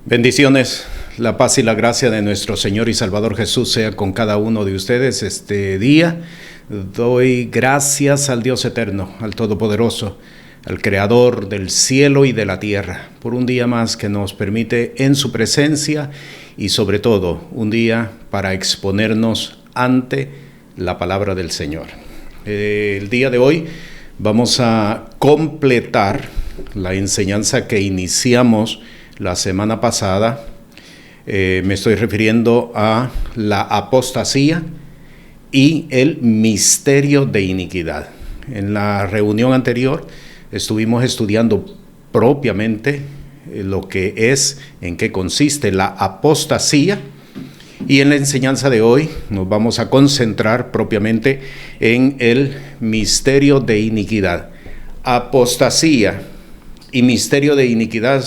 Bendiciones, la paz y la gracia de nuestro Señor y Salvador Jesús sea con cada uno de ustedes este día. Doy gracias al Dios eterno, al Todopoderoso, al Creador del cielo y de la tierra, por un día más que nos permite en su presencia y sobre todo un día para exponernos ante la palabra del Señor. El día de hoy vamos a completar la enseñanza que iniciamos la semana pasada. Me estoy refiriendo a la apostasía y el misterio de iniquidad. En la reunión anterior estuvimos estudiando propiamente lo que es, en qué consiste la apostasía, y en la enseñanza de hoy nos vamos a concentrar propiamente en el misterio de iniquidad. Apostasía y misterio de iniquidad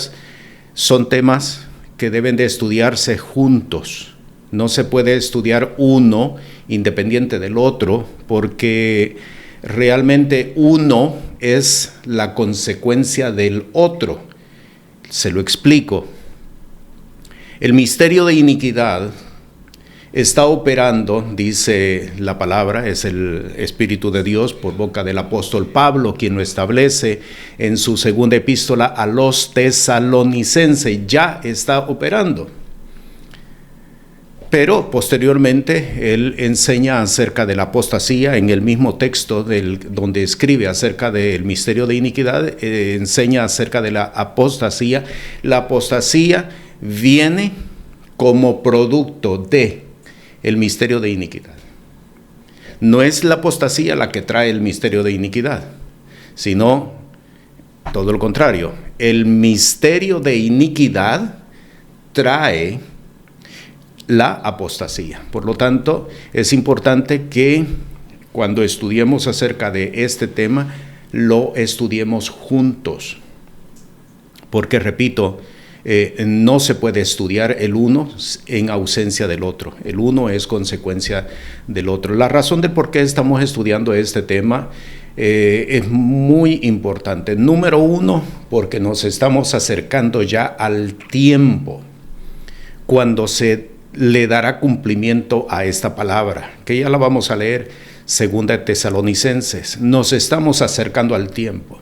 son temas que deben de estudiarse juntos. No se puede estudiar uno independiente del otro, porque realmente uno es la consecuencia del otro. Se lo explico. El misterio de iniquidad está operando, dice la palabra, es el Espíritu de Dios por boca del apóstol Pablo, quien lo establece en su segunda epístola a los tesalonicenses. Ya está operando. Pero posteriormente él enseña acerca de la apostasía en el mismo texto donde escribe acerca del misterio de iniquidad, enseña acerca de la apostasía. La apostasía viene como producto de el misterio de iniquidad. No es la apostasía la que trae el misterio de iniquidad, sino todo lo contrario. El misterio de iniquidad trae la apostasía. Por lo tanto, es importante que cuando estudiemos acerca de este tema, lo estudiemos juntos. Porque, repito, no se puede estudiar el uno en ausencia del otro. El uno es consecuencia del otro. La razón de por qué estamos estudiando este tema es muy importante. Número uno, porque nos estamos acercando ya al tiempo cuando se le dará cumplimiento a esta palabra, que ya la vamos a leer, segunda de Tesalonicenses. Nos estamos acercando al tiempo.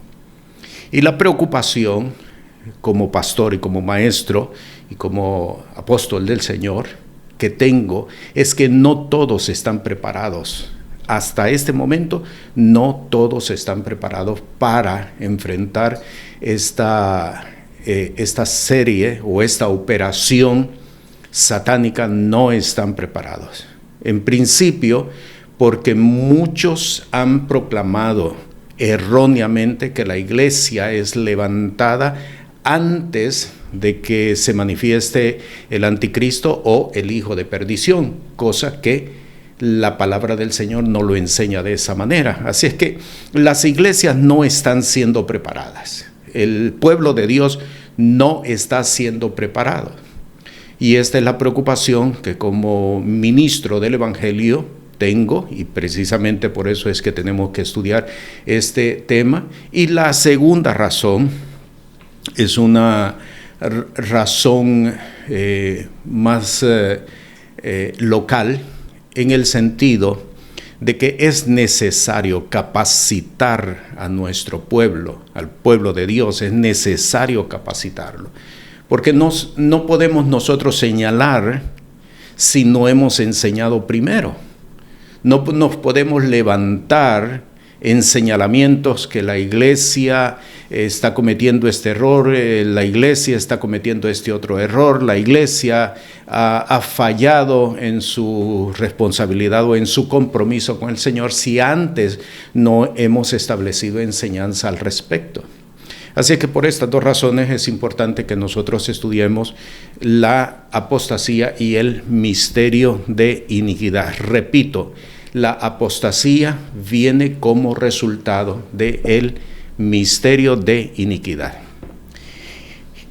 Y la preocupación como pastor y como maestro y como apóstol del Señor que tengo es que no todos están preparados. Hasta este momento no todos están preparados para enfrentar esta serie o esta operación satánica. No están preparados. En principio, porque muchos han proclamado erróneamente que la iglesia es levantada antes de que se manifieste el anticristo o el hijo de perdición, cosa que la palabra del Señor no lo enseña de esa manera. Así es que las iglesias no están siendo preparadas. El pueblo de Dios no está siendo preparado. Y esta es la preocupación que como ministro del Evangelio tengo, y precisamente por eso es que tenemos que estudiar este tema. Y la segunda razón es una razón más local, en el sentido de que es necesario capacitar a nuestro pueblo, al pueblo de Dios, es necesario capacitarlo. Porque no podemos nosotros señalar si no hemos enseñado primero. No nos podemos levantar en señalamientos que la iglesia está cometiendo este error, la iglesia está cometiendo este otro error, la iglesia ha fallado en su responsabilidad o en su compromiso con el Señor si antes no hemos establecido enseñanza al respecto. Así que por estas dos razones es importante que nosotros estudiemos la apostasía y el misterio de iniquidad. Repito, la apostasía viene como resultado del misterio de iniquidad.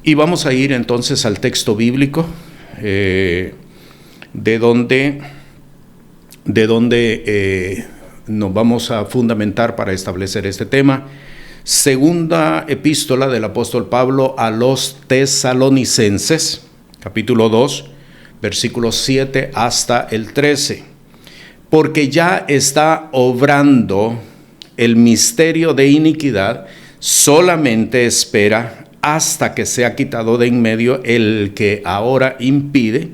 Y vamos a ir entonces al texto bíblico, de donde nos vamos a fundamentar para establecer este tema. Segunda epístola del apóstol Pablo a los tesalonicenses, capítulo 2, versículos 7 hasta el 13. Porque ya está obrando el misterio de iniquidad, solamente espera hasta que sea quitado de en medio el que ahora impide,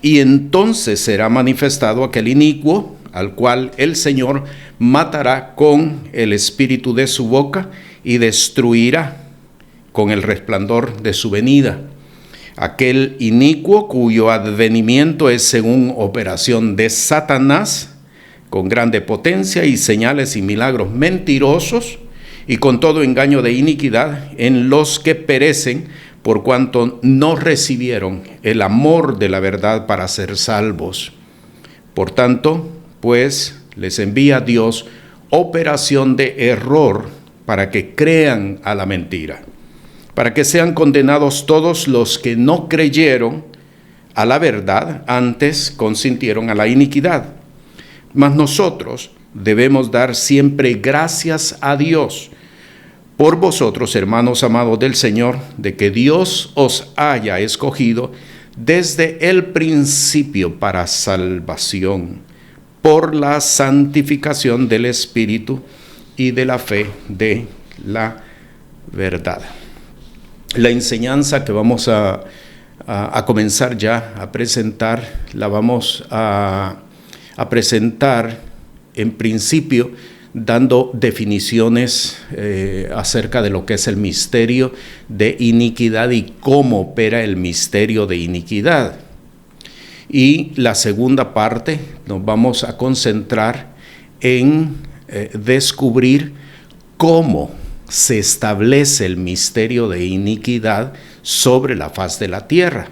y entonces será manifestado aquel inicuo, al cual el Señor matará con el espíritu de su boca y destruirá con el resplandor de su venida. Aquel inicuo cuyo advenimiento es según operación de Satanás, con grande potencia y señales y milagros mentirosos, y con todo engaño de iniquidad en los que perecen, por cuanto no recibieron el amor de la verdad para ser salvos. Por tanto, pues, les envía Dios operación de error para que crean a la mentira, para que sean condenados todos los que no creyeron a la verdad, antes consintieron a la iniquidad. Mas nosotros debemos dar siempre gracias a Dios por vosotros, hermanos amados del Señor, de que Dios os haya escogido desde el principio para salvación, por la santificación del Espíritu y de la fe de la verdad. La enseñanza que vamos a comenzar ya a presentar, la vamos a presentar en principio dando definiciones acerca de lo que es el misterio de iniquidad y cómo opera el misterio de iniquidad. Y la segunda parte nos vamos a concentrar en descubrir cómo se establece el misterio de iniquidad sobre la faz de la tierra.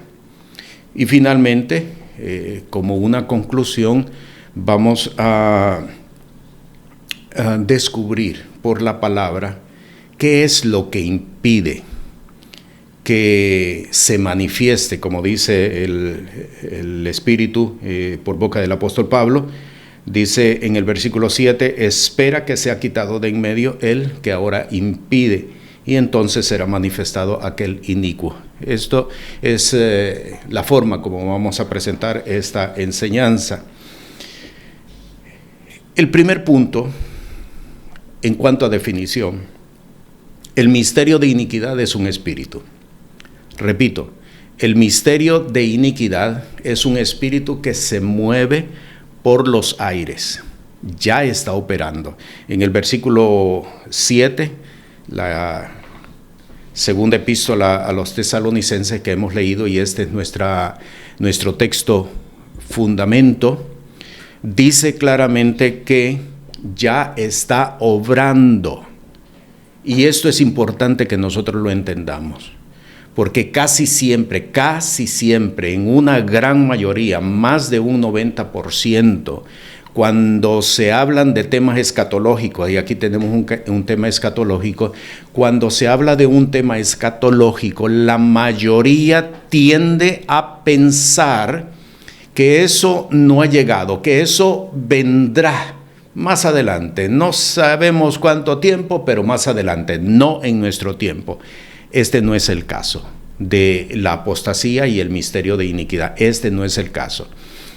Y finalmente, como una conclusión, vamos a descubrir por la palabra qué es lo que impide que se manifieste, como dice el Espíritu por boca del apóstol Pablo. Dice en el versículo 7, espera que sea quitado de en medio el que ahora impide, y entonces será manifestado aquel inicuo. Esto es la forma como vamos a presentar esta enseñanza. El primer punto, en cuanto a definición, el misterio de iniquidad es un espíritu. Repito, el misterio de iniquidad es un espíritu que se mueve por los aires, ya está operando. En el versículo 7, la segunda epístola a los tesalonicenses que hemos leído, y este es nuestro texto fundamento, dice claramente que ya está obrando. Y esto es importante que nosotros lo entendamos, porque casi siempre, en una gran mayoría, más de un 90%, cuando se hablan de temas escatológicos, y aquí tenemos un tema escatológico, cuando se habla de un tema escatológico, la mayoría tiende a pensar que eso no ha llegado, que eso vendrá más adelante. No sabemos cuánto tiempo, pero más adelante, no en nuestro tiempo. Este no es el caso de la apostasía y el misterio de iniquidad. Este no es el caso.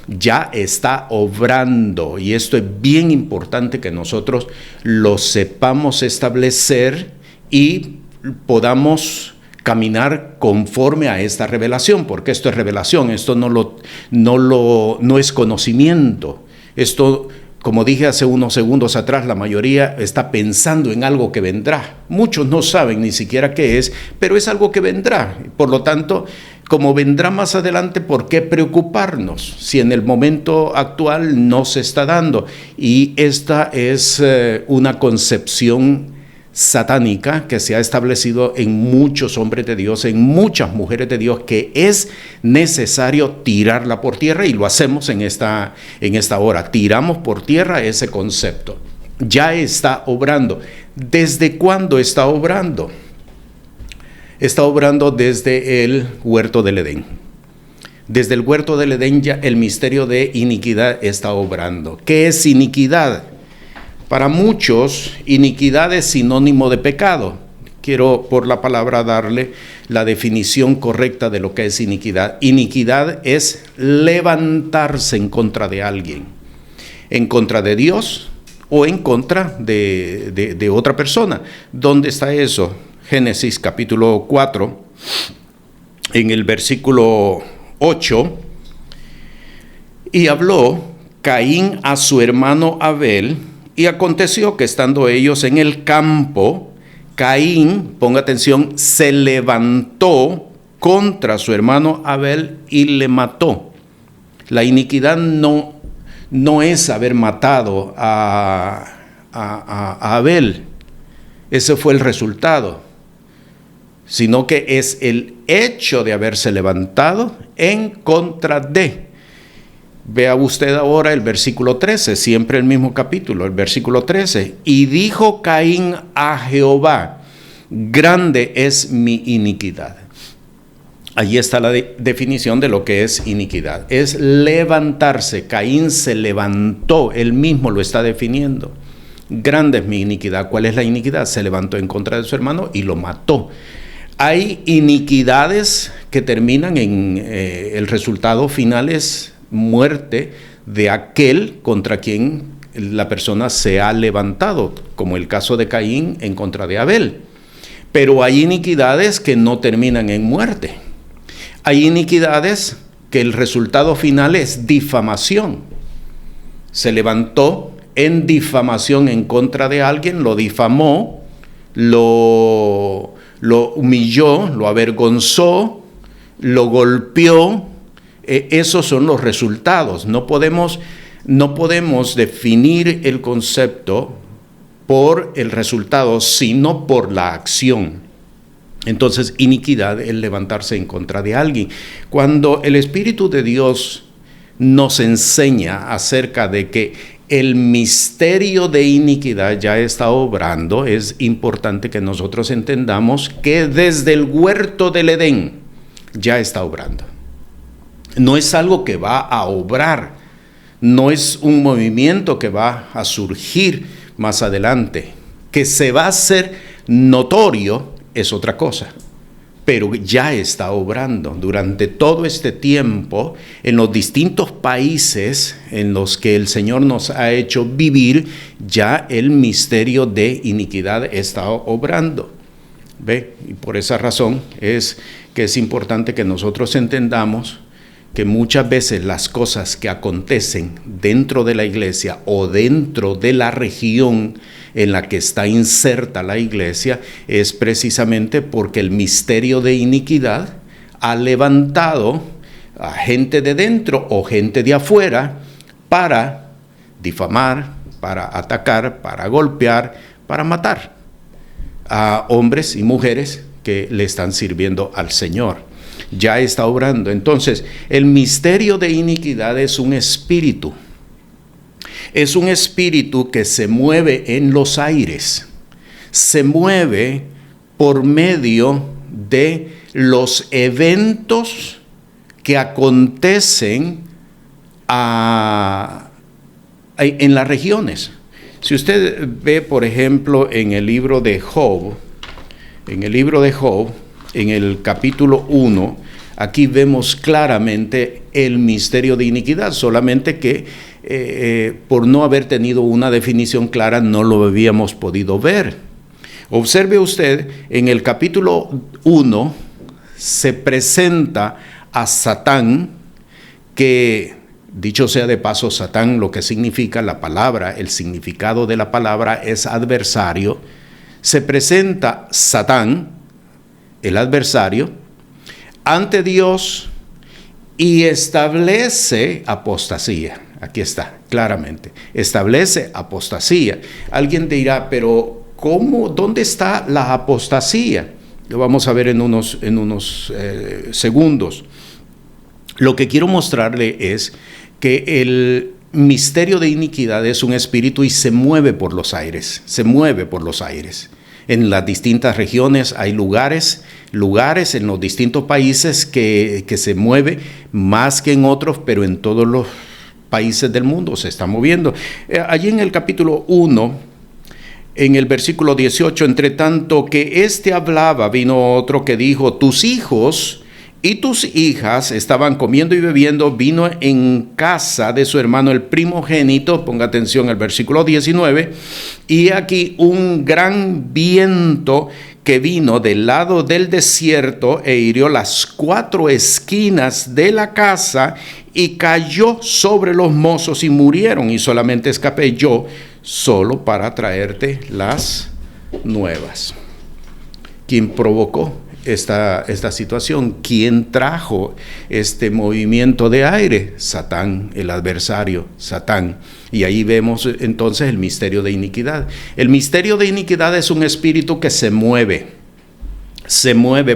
Ya está obrando, y esto es bien importante que nosotros lo sepamos establecer y podamos caminar conforme a esta revelación, porque esto es revelación, esto no es conocimiento. Esto, como dije hace unos segundos atrás, la mayoría está pensando en algo que vendrá. Muchos no saben ni siquiera qué es, pero es algo que vendrá. Por lo tanto, como vendrá más adelante, ¿por qué preocuparnos si en el momento actual no se está dando? Y esta es una concepción satánica que se ha establecido en muchos hombres de Dios, en muchas mujeres de Dios, que es necesario tirarla por tierra, y lo hacemos en esta hora. Tiramos por tierra ese concepto. Ya está obrando. ¿Desde cuándo está obrando? Está obrando desde el huerto del Edén. Desde el huerto del Edén ya el misterio de iniquidad está obrando. ¿Qué es iniquidad? Para muchos, iniquidad es sinónimo de pecado. quiero por la palabra darle la definición correcta de lo que es iniquidad. Iniquidad es levantarse en contra de alguien, en contra de Dios o en contra de otra persona. ¿Dónde está eso? Génesis capítulo 4, en el versículo 8, y habló Caín a su hermano Abel, y aconteció que estando ellos en el campo, Caín, ponga atención, se levantó contra su hermano Abel y le mató. La iniquidad no es haber matado a Abel, ese fue el resultado, sino que es el hecho de haberse levantado en contra de. Vea usted ahora el versículo 13, siempre el mismo capítulo, el versículo 13. Y dijo Caín a Jehová, grande es mi iniquidad. Allí está la definición de lo que es iniquidad. Es levantarse. Caín se levantó, él mismo lo está definiendo. Grande es mi iniquidad. ¿Cuál es la iniquidad? Se levantó en contra de su hermano y lo mató. Hay iniquidades que terminan en el resultado final es muerte de aquel contra quien la persona se ha levantado, como el caso de Caín en contra de Abel. Pero hay iniquidades que no terminan en muerte. Hay iniquidades que el resultado final es difamación. Se levantó en difamación en contra de alguien, lo difamó, lo humilló, lo avergonzó, lo golpeó. Esos son los resultados. No podemos definir el concepto por el resultado, sino por la acción. Entonces, iniquidad es levantarse en contra de alguien. Cuando el Espíritu de Dios nos enseña acerca de que el misterio de iniquidad ya está obrando, es importante que nosotros entendamos que desde el huerto del Edén ya está obrando. No es algo que va a obrar, no es un movimiento que va a surgir más adelante. Que se va a hacer notorio es otra cosa, pero ya está obrando durante todo este tiempo en los distintos países en los que el Señor nos ha hecho vivir. Ya el misterio de iniquidad está obrando. ¿Ve? Y por esa razón es que es importante que nosotros entendamos que muchas veces las cosas que acontecen dentro de la iglesia o dentro de la región en la que está inserta la iglesia es precisamente porque el misterio de iniquidad ha levantado a gente de dentro o gente de afuera para difamar, para atacar, para golpear, para matar a hombres y mujeres que le están sirviendo al Señor. Ya está obrando. Entonces, el misterio de iniquidad es un espíritu. Es un espíritu que se mueve en los aires. Se mueve por medio de los eventos que acontecen en las regiones. Si usted ve, por ejemplo, en el libro de Job, en el capítulo 1, aquí vemos claramente el misterio de iniquidad, solamente que por no haber tenido una definición clara no lo habíamos podido ver. Observe usted, en el capítulo 1 se presenta a Satán, que dicho sea de paso, Satán, lo que significa la palabra, el significado de la palabra es adversario. Se presenta Satán, el adversario, ante Dios y establece apostasía. Aquí está, claramente. Establece apostasía. Alguien dirá, pero ¿cómo? ¿Dónde está la apostasía? Lo vamos a ver en unos segundos. Lo que quiero mostrarle es que el misterio de iniquidad es un espíritu y se mueve por los aires. Se mueve por los aires. En las distintas regiones hay lugares en los distintos países que se mueve más que en otros, pero en todos los países del mundo se está moviendo. Allí en el capítulo 1 En el versículo 18, entre tanto que éste hablaba, vino otro que dijo, tus hijos y tus hijas estaban comiendo y bebiendo vino en casa de su hermano el primogénito. Ponga atención al versículo 19. Y aquí un gran viento que vino del lado del desierto e hirió las 4 esquinas de la casa y cayó sobre los mozos y murieron, y solamente escapé yo solo para traerte las nuevas. ¿Quién provocó esta situación? ¿Quién trajo este movimiento de aire? Satán, el adversario, Satán. Y ahí vemos entonces el misterio de iniquidad. El misterio de iniquidad es un espíritu que se mueve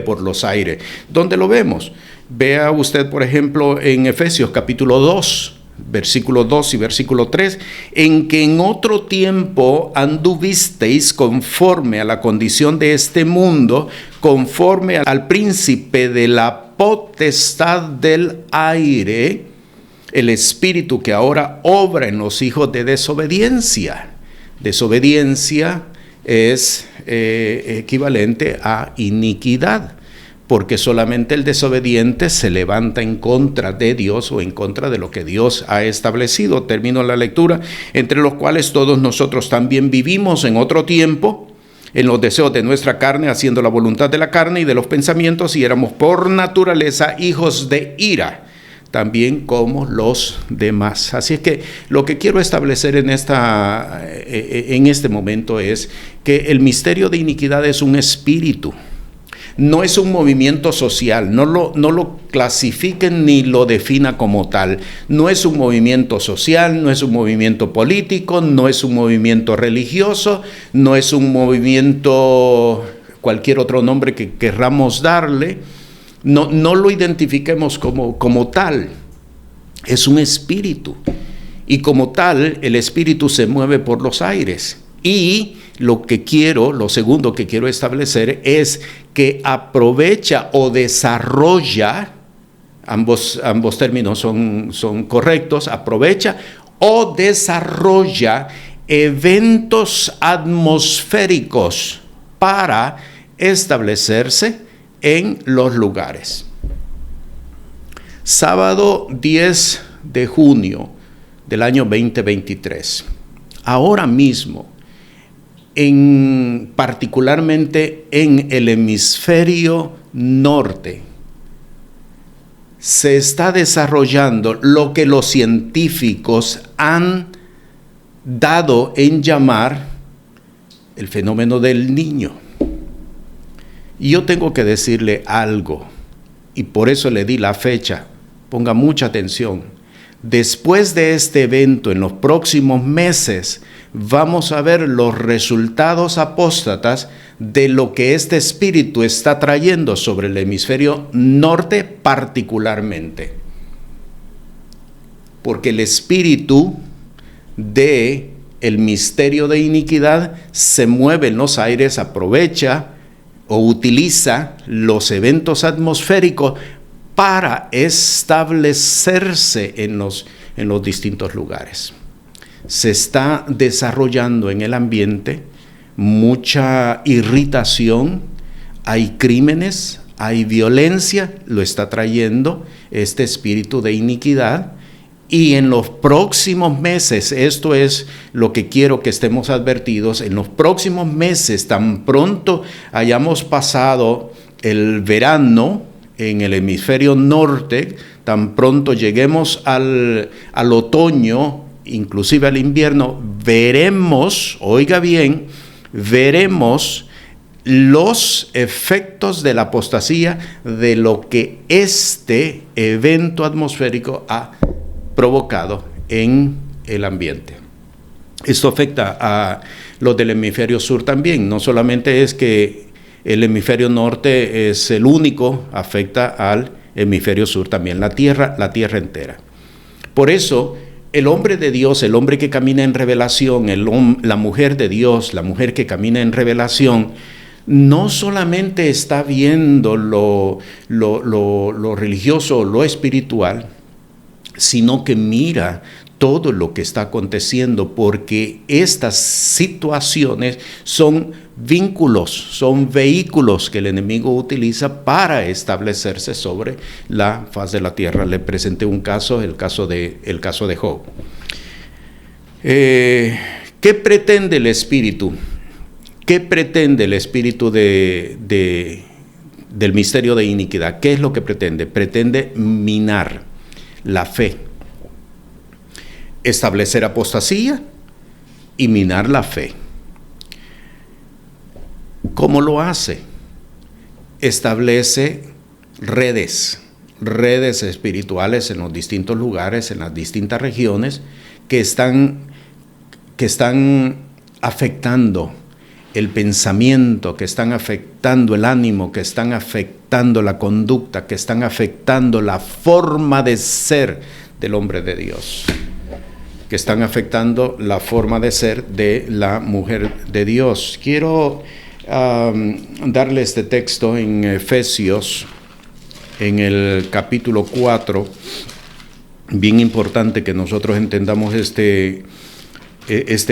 por los aires. ¿Dónde lo vemos? Vea usted, por ejemplo, en Efesios capítulo 2, versículo 2 y versículo 3, en que en otro tiempo anduvisteis conforme a la condición de este mundo, conforme al príncipe de la potestad del aire, el espíritu que ahora obra en los hijos de desobediencia. Desobediencia es equivalente a iniquidad, porque solamente el desobediente se levanta en contra de Dios o en contra de lo que Dios ha establecido. Termino la lectura. Entre los cuales todos nosotros también vivimos en otro tiempo, en los deseos de nuestra carne, haciendo la voluntad de la carne y de los pensamientos, y éramos por naturaleza hijos de ira, también como los demás. Así es que lo que quiero establecer en este momento es que el misterio de iniquidad es un espíritu. No es un movimiento social, no lo clasifiquen ni lo defina como tal. No es un movimiento social, no es un movimiento político, no es un movimiento religioso, no es un movimiento, cualquier otro nombre que querramos darle. No lo identifiquemos como tal. Es un espíritu. Y como tal, el espíritu se mueve por los aires. Y lo segundo que quiero establecer es que aprovecha o desarrolla, ambos términos son correctos, aprovecha o desarrolla eventos atmosféricos para establecerse en los lugares. Sábado 10 de junio del año 2023. Ahora mismo, particularmente en el hemisferio norte, se está desarrollando lo que los científicos han dado en llamar el fenómeno del Niño. Y yo tengo que decirle algo, y por eso le di la fecha. Ponga mucha atención. Después de este evento, en los próximos meses, vamos a ver los resultados apóstatas de lo que este espíritu está trayendo sobre el hemisferio norte particularmente. Porque el espíritu de el misterio de iniquidad se mueve en los aires, aprovecha o utiliza los eventos atmosféricos para establecerse en los distintos lugares. Se está desarrollando en el ambiente mucha irritación, hay crímenes, hay violencia, lo está trayendo este espíritu de iniquidad. Y en los próximos meses, esto es lo que quiero que estemos advertidos, en los próximos meses, tan pronto hayamos pasado el verano en el hemisferio norte, tan pronto lleguemos al otoño, inclusive al invierno, veremos, oiga bien, veremos los efectos de la apostasía de lo que este evento atmosférico ha provocado en el ambiente. Esto afecta a los del hemisferio sur también. No solamente es que el hemisferio norte es el único, afecta al hemisferio sur también, la tierra entera. Por eso, el hombre de Dios, el hombre que camina en revelación, la mujer de Dios, la mujer que camina en revelación, no solamente está viendo lo religioso, lo espiritual, sino que mira todo lo que está aconteciendo, porque estas situaciones son vínculos, son vehículos que el enemigo utiliza para establecerse sobre la faz de la tierra. Le presenté un caso, el caso de Job. ¿Qué pretende el espíritu? ¿Qué pretende el espíritu del misterio de iniquidad? ¿Qué es lo que pretende? Pretende minar la fe, establecer apostasía y minar la fe. ¿Cómo lo hace? Establece redes espirituales en los distintos lugares, en las distintas regiones, que están afectando el pensamiento, que están afectando el ánimo, que están afectando la conducta, que están afectando la forma de ser del hombre de Dios, que están afectando la forma de ser de la mujer de Dios. Quiero darle este texto en Efesios, en el capítulo 4, bien importante que nosotros entendamos este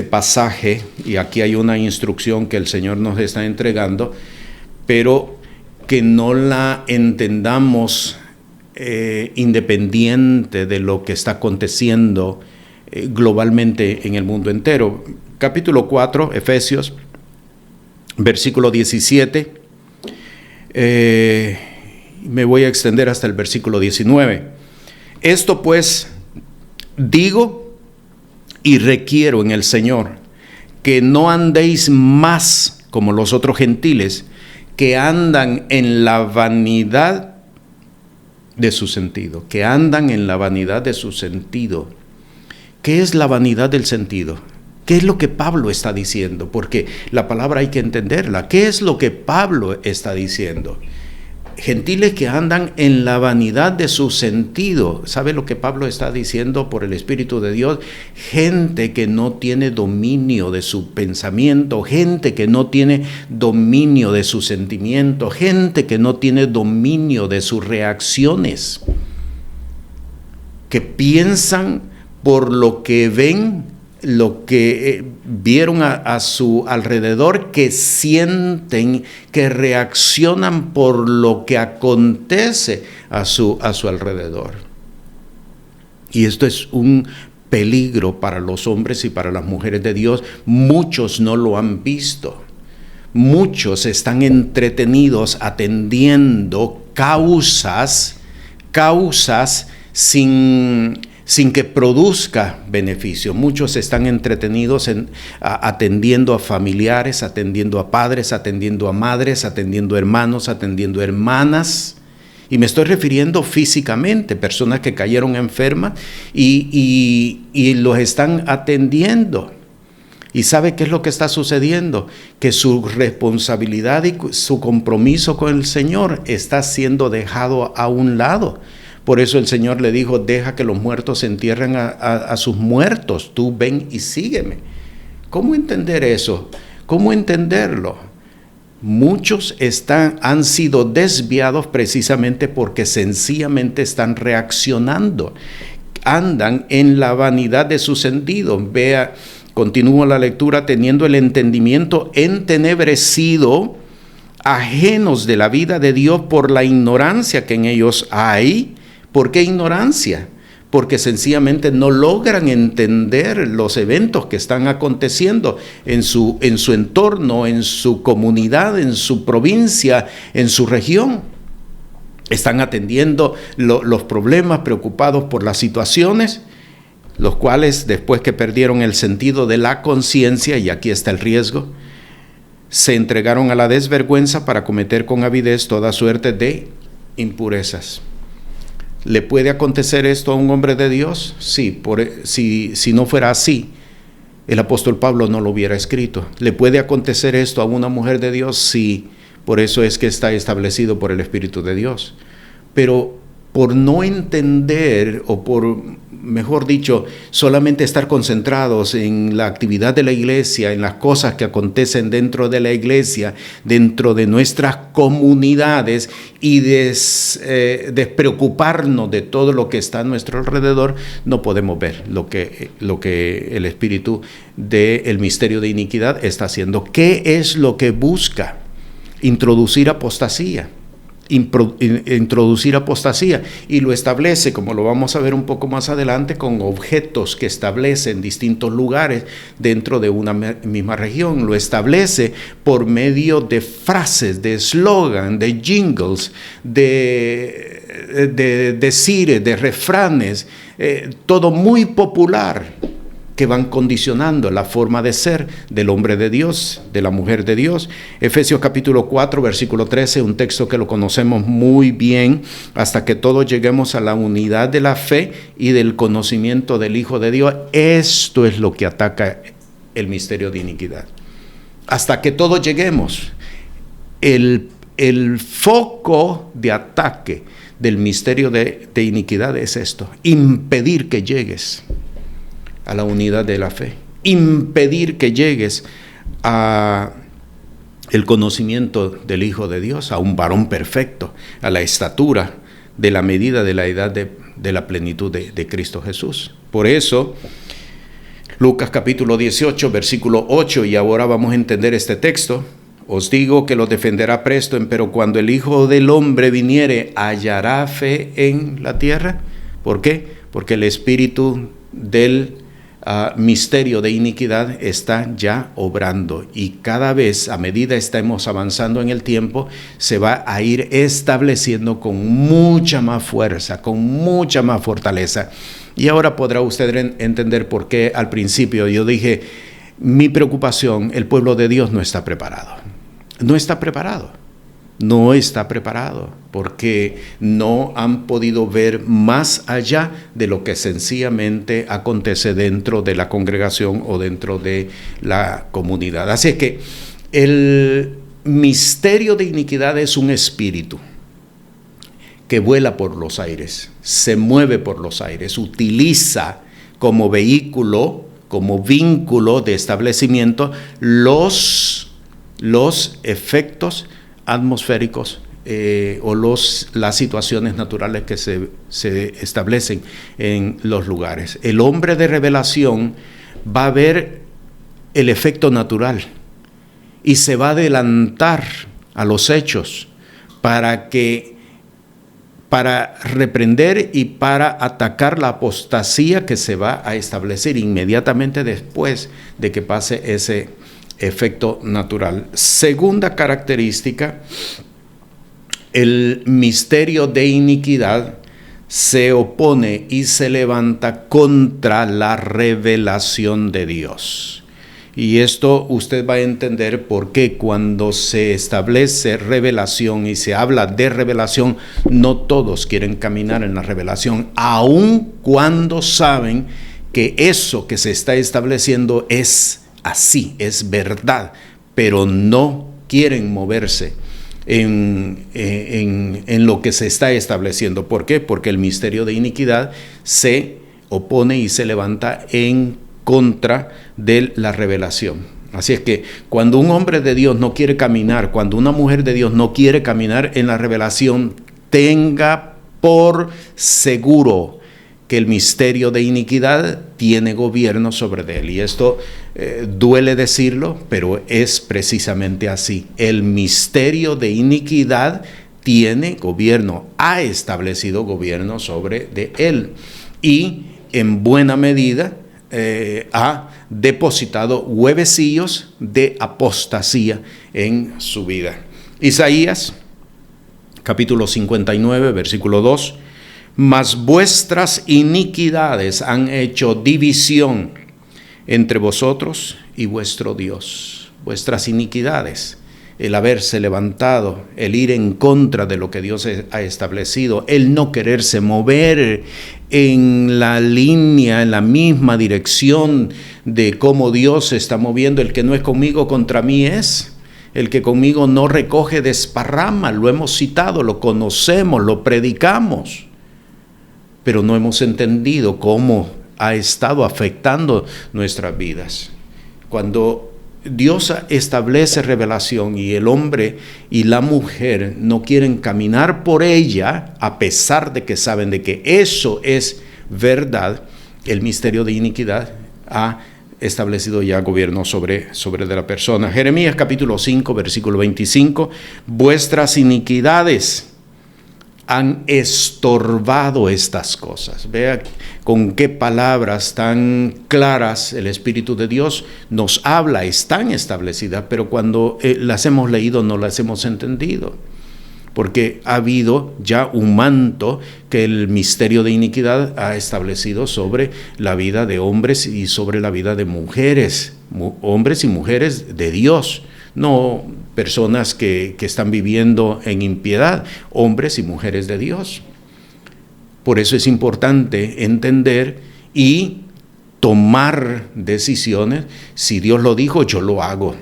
pasaje, y aquí hay una instrucción que el Señor nos está entregando, pero que no la entendamos independiente de lo que está aconteciendo globalmente en el mundo entero. Capítulo 4, Efesios, versículo 17, me voy a extender hasta el versículo 19. Esto pues digo y requiero en el Señor, que no andéis más como los otros gentiles, que andan en la vanidad de su sentido, que andan en la vanidad de su sentido. ¿Qué es la vanidad del sentido? ¿Qué es lo que Pablo está diciendo? Porque la palabra hay que entenderla. ¿Qué es lo que Pablo está diciendo? Gentiles que andan en la vanidad de su sentido. ¿Sabe lo que Pablo está diciendo por el Espíritu de Dios? Gente que no tiene dominio de su pensamiento, gente que no tiene dominio de su sentimiento, gente que no tiene dominio de sus reacciones, que piensan por lo que ven, lo que vieron a su alrededor, que sienten, que reaccionan por lo que acontece a su alrededor. Y esto es un peligro para los hombres y para las mujeres de Dios. Muchos no lo han visto. Muchos están entretenidos atendiendo causas sin que produzca beneficio. Muchos están entretenidos atendiendo a familiares, atendiendo a padres, atendiendo a madres, atendiendo a hermanos, atendiendo a hermanas. Y me estoy refiriendo físicamente, personas que cayeron enfermas y los están atendiendo. ¿Y sabe qué es lo que está sucediendo? Que su responsabilidad y su compromiso con el Señor está siendo dejado a un lado. Por eso el Señor le dijo: deja que los muertos entierren a sus muertos, tú ven y sígueme. ¿Cómo entender eso? ¿Cómo entenderlo? Muchos han sido desviados precisamente porque sencillamente están reaccionando. Andan en la vanidad de su sentido. Vea, continúo la lectura: teniendo el entendimiento entenebrecido, ajenos de la vida de Dios por la ignorancia que en ellos hay. ¿Por qué ignorancia? Porque sencillamente no logran entender los eventos que están aconteciendo en su entorno, en su comunidad, en su provincia, en su región. Están atendiendo los problemas, preocupados por las situaciones, los cuales, después que perdieron el sentido de la conciencia, y aquí está el riesgo, se entregaron a la desvergüenza para cometer con avidez toda suerte de impurezas. ¿Le puede acontecer esto a un hombre de Dios? Sí, si no fuera así, el apóstol Pablo no lo hubiera escrito. ¿Le puede acontecer esto a una mujer de Dios? Sí, por eso es que está establecido por el Espíritu de Dios. Pero por no entender o por mejor dicho, solamente estar concentrados en la actividad de la iglesia, en las cosas que acontecen dentro de la iglesia, dentro de nuestras comunidades, y despreocuparnos de todo lo que está a nuestro alrededor, no podemos ver lo que el espíritu del misterio de iniquidad está haciendo. ¿Qué es lo que busca? Introducir apostasía. Introducir apostasía, y lo establece, como lo vamos a ver un poco más adelante, con objetos que establece en distintos lugares dentro de una misma región. Lo establece por medio de frases, de eslogan, de jingles, de decires, de refranes, todo muy popular, que van condicionando la forma de ser del hombre de Dios, de la mujer de Dios. Efesios capítulo 4, versículo 13, un texto que lo conocemos muy bien: hasta que todos lleguemos a la unidad de la fe y del conocimiento del Hijo de Dios. Esto es lo que ataca el misterio de iniquidad. Hasta que todos lleguemos. El foco de ataque del misterio de iniquidad es esto: impedir que llegues a la unidad de la fe, impedir que llegues a el conocimiento del Hijo de Dios, a un varón perfecto, a la estatura de la medida de la edad de la plenitud de Cristo Jesús. Por eso, Lucas capítulo 18, versículo 8, y ahora vamos a entender este texto: os digo que los defenderá presto, pero cuando el Hijo del Hombre viniere, ¿hallará fe en la tierra? ¿Por qué? Porque el espíritu del misterio de iniquidad está ya obrando, y cada vez, a medida estemos avanzando en el tiempo, se va a ir estableciendo con mucha más fuerza, con mucha más fortaleza. Y ahora podrá usted entender por qué al principio yo dije: mi preocupación, el pueblo de Dios no está preparado. No está preparado. No está preparado, porque no han podido ver más allá de lo que sencillamente acontece dentro de la congregación o dentro de la comunidad. Así es que el misterio de iniquidad es un espíritu que vuela por los aires, se mueve por los aires, utiliza como vehículo, como vínculo de establecimiento los efectos atmosféricos o las situaciones naturales que se establecen en los lugares. El hombre de revelación va a ver el efecto natural y se va a adelantar a los hechos para reprender y para atacar la apostasía que se va a establecer inmediatamente después de que pase ese efecto natural. Segunda característica: el misterio de iniquidad se opone y se levanta contra la revelación de Dios. Y esto usted va a entender por qué cuando se establece revelación y se habla de revelación, no todos quieren caminar en la revelación, aun cuando saben que eso que se está estableciendo es así, es verdad, pero no quieren moverse en lo que se está estableciendo. ¿Por qué? Porque el misterio de iniquidad se opone y se levanta en contra de la revelación. Así es que cuando un hombre de Dios no quiere caminar, cuando una mujer de Dios no quiere caminar en la revelación, tenga por seguro que el misterio de iniquidad tiene gobierno sobre él. Y esto duele decirlo, pero es precisamente así. El misterio de iniquidad tiene gobierno, ha establecido gobierno sobre de él, y en buena medida ha depositado huevecillos de apostasía en su vida. Isaías capítulo 59, versículo 2: mas vuestras iniquidades han hecho división entre vosotros y vuestro Dios. Vuestras iniquidades, el haberse levantado, el ir en contra de lo que Dios ha establecido, el no quererse mover en la línea, en la misma dirección de cómo Dios se está moviendo. El que no es conmigo, contra mí es. El que conmigo no recoge, desparrama. Lo hemos citado, lo conocemos, lo predicamos. pero no hemos entendido cómo ha estado afectando nuestras vidas. Cuando Dios establece revelación y el hombre y la mujer no quieren caminar por ella, a pesar de que saben de que eso es verdad, el misterio de iniquidad ha establecido ya gobierno sobre de la persona. Jeremías capítulo 5, versículo 25, vuestras iniquidades han estorbado estas cosas. Vea con qué palabras tan claras el Espíritu de Dios nos habla, están establecidas, pero cuando las hemos leído no las hemos entendido, porque ha habido ya un manto que el misterio de iniquidad ha establecido sobre la vida de hombres y sobre la vida de mujeres, hombres y mujeres de Dios, no personas que están viviendo en impiedad, hombres y mujeres de Dios. Por eso es importante entender y tomar decisiones. Si Dios lo dijo, yo lo hago.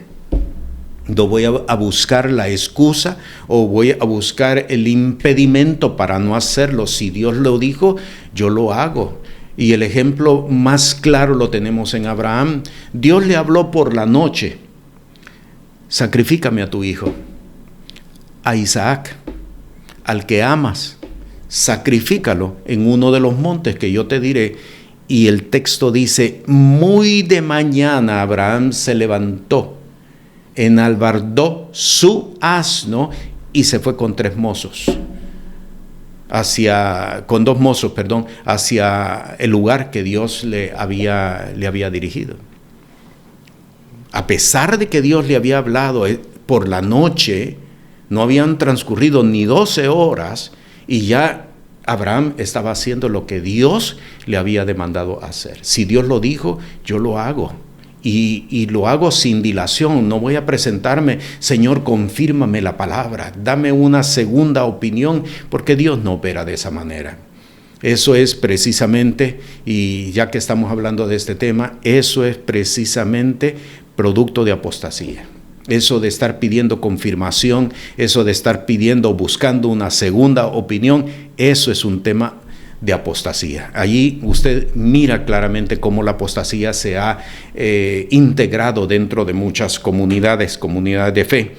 No voy a buscar la excusa o voy a buscar el impedimento para no hacerlo. Si Dios lo dijo, yo lo hago. Y el ejemplo más claro lo tenemos en Abraham. Dios le habló por la noche: sacrifícame a tu hijo, a Isaac, al que amas, sacrifícalo en uno de los montes que yo te diré. Y el texto dice: muy de mañana Abraham se levantó, enalbardó su asno y se fue con dos mozos hacia el lugar que Dios le había dirigido. A pesar de que Dios le había hablado por la noche, no habían transcurrido ni 12 horas y ya Abraham estaba haciendo lo que Dios le había demandado hacer. Si Dios lo dijo, yo lo hago. Y lo hago sin dilación. No voy a presentarme: Señor, confírmame la palabra, dame una segunda opinión, porque Dios no opera de esa manera. Eso es precisamente, y ya que estamos hablando de este tema, eso es precisamente producto de apostasía. Eso de estar pidiendo confirmación, eso de estar pidiendo, buscando una segunda opinión, eso es un tema de apostasía. Allí usted mira claramente cómo la apostasía se ha integrado dentro de muchas comunidades de fe.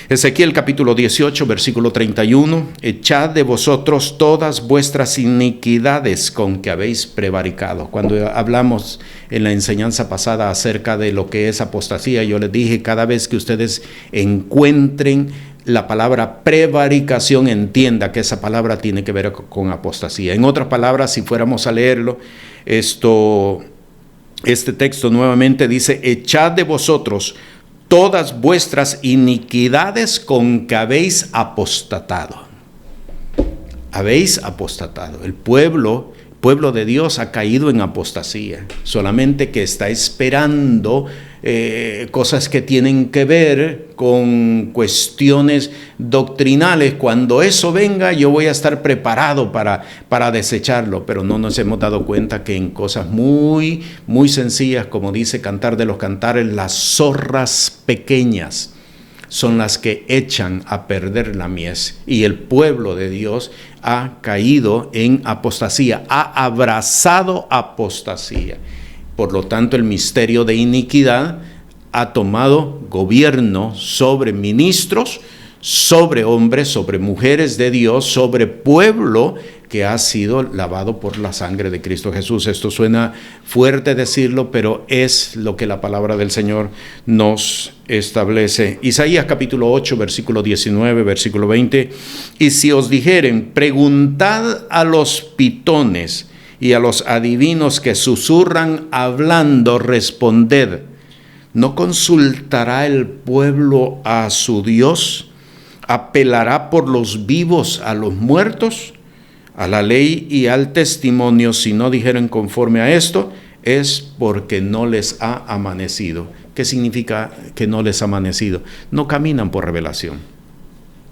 Ezequiel capítulo 18, versículo 31, echad de vosotros todas vuestras iniquidades con que habéis prevaricado. Cuando hablamos en la enseñanza pasada acerca de lo que es apostasía, yo les dije: cada vez que ustedes encuentren la palabra prevaricación, entienda que esa palabra tiene que ver con apostasía. En otras palabras, si fuéramos a leerlo, este texto nuevamente dice: echad de vosotros todas vuestras iniquidades con que habéis apostatado. Habéis apostatado. El pueblo de Dios ha caído en apostasía, solamente que está esperando cosas que tienen que ver con cuestiones doctrinales. Cuando eso venga, yo voy a estar preparado para desecharlo, pero no nos hemos dado cuenta que en cosas muy, muy sencillas, como dice Cantar de los Cantares, las zorras pequeñas son las que echan a perder la mies, y el pueblo de Dios ha caído en apostasía, ha abrazado apostasía. Por lo tanto, el misterio de iniquidad ha tomado gobierno sobre ministros, sobre hombres, sobre mujeres de Dios, sobre pueblo que ha sido lavado por la sangre de Cristo Jesús. Esto suena fuerte decirlo, pero es lo que la palabra del Señor nos establece. Isaías capítulo 8, versículo 19, versículo 20. Y si os dijeren: preguntad a los pitones y a los adivinos que susurran hablando, responded: ¿no consultará el pueblo a su Dios? ¿Apelará por los vivos a los muertos? A la ley y al testimonio, si no dijeren conforme a esto, es porque no les ha amanecido. ¿Qué significa que no les ha amanecido? No caminan por revelación.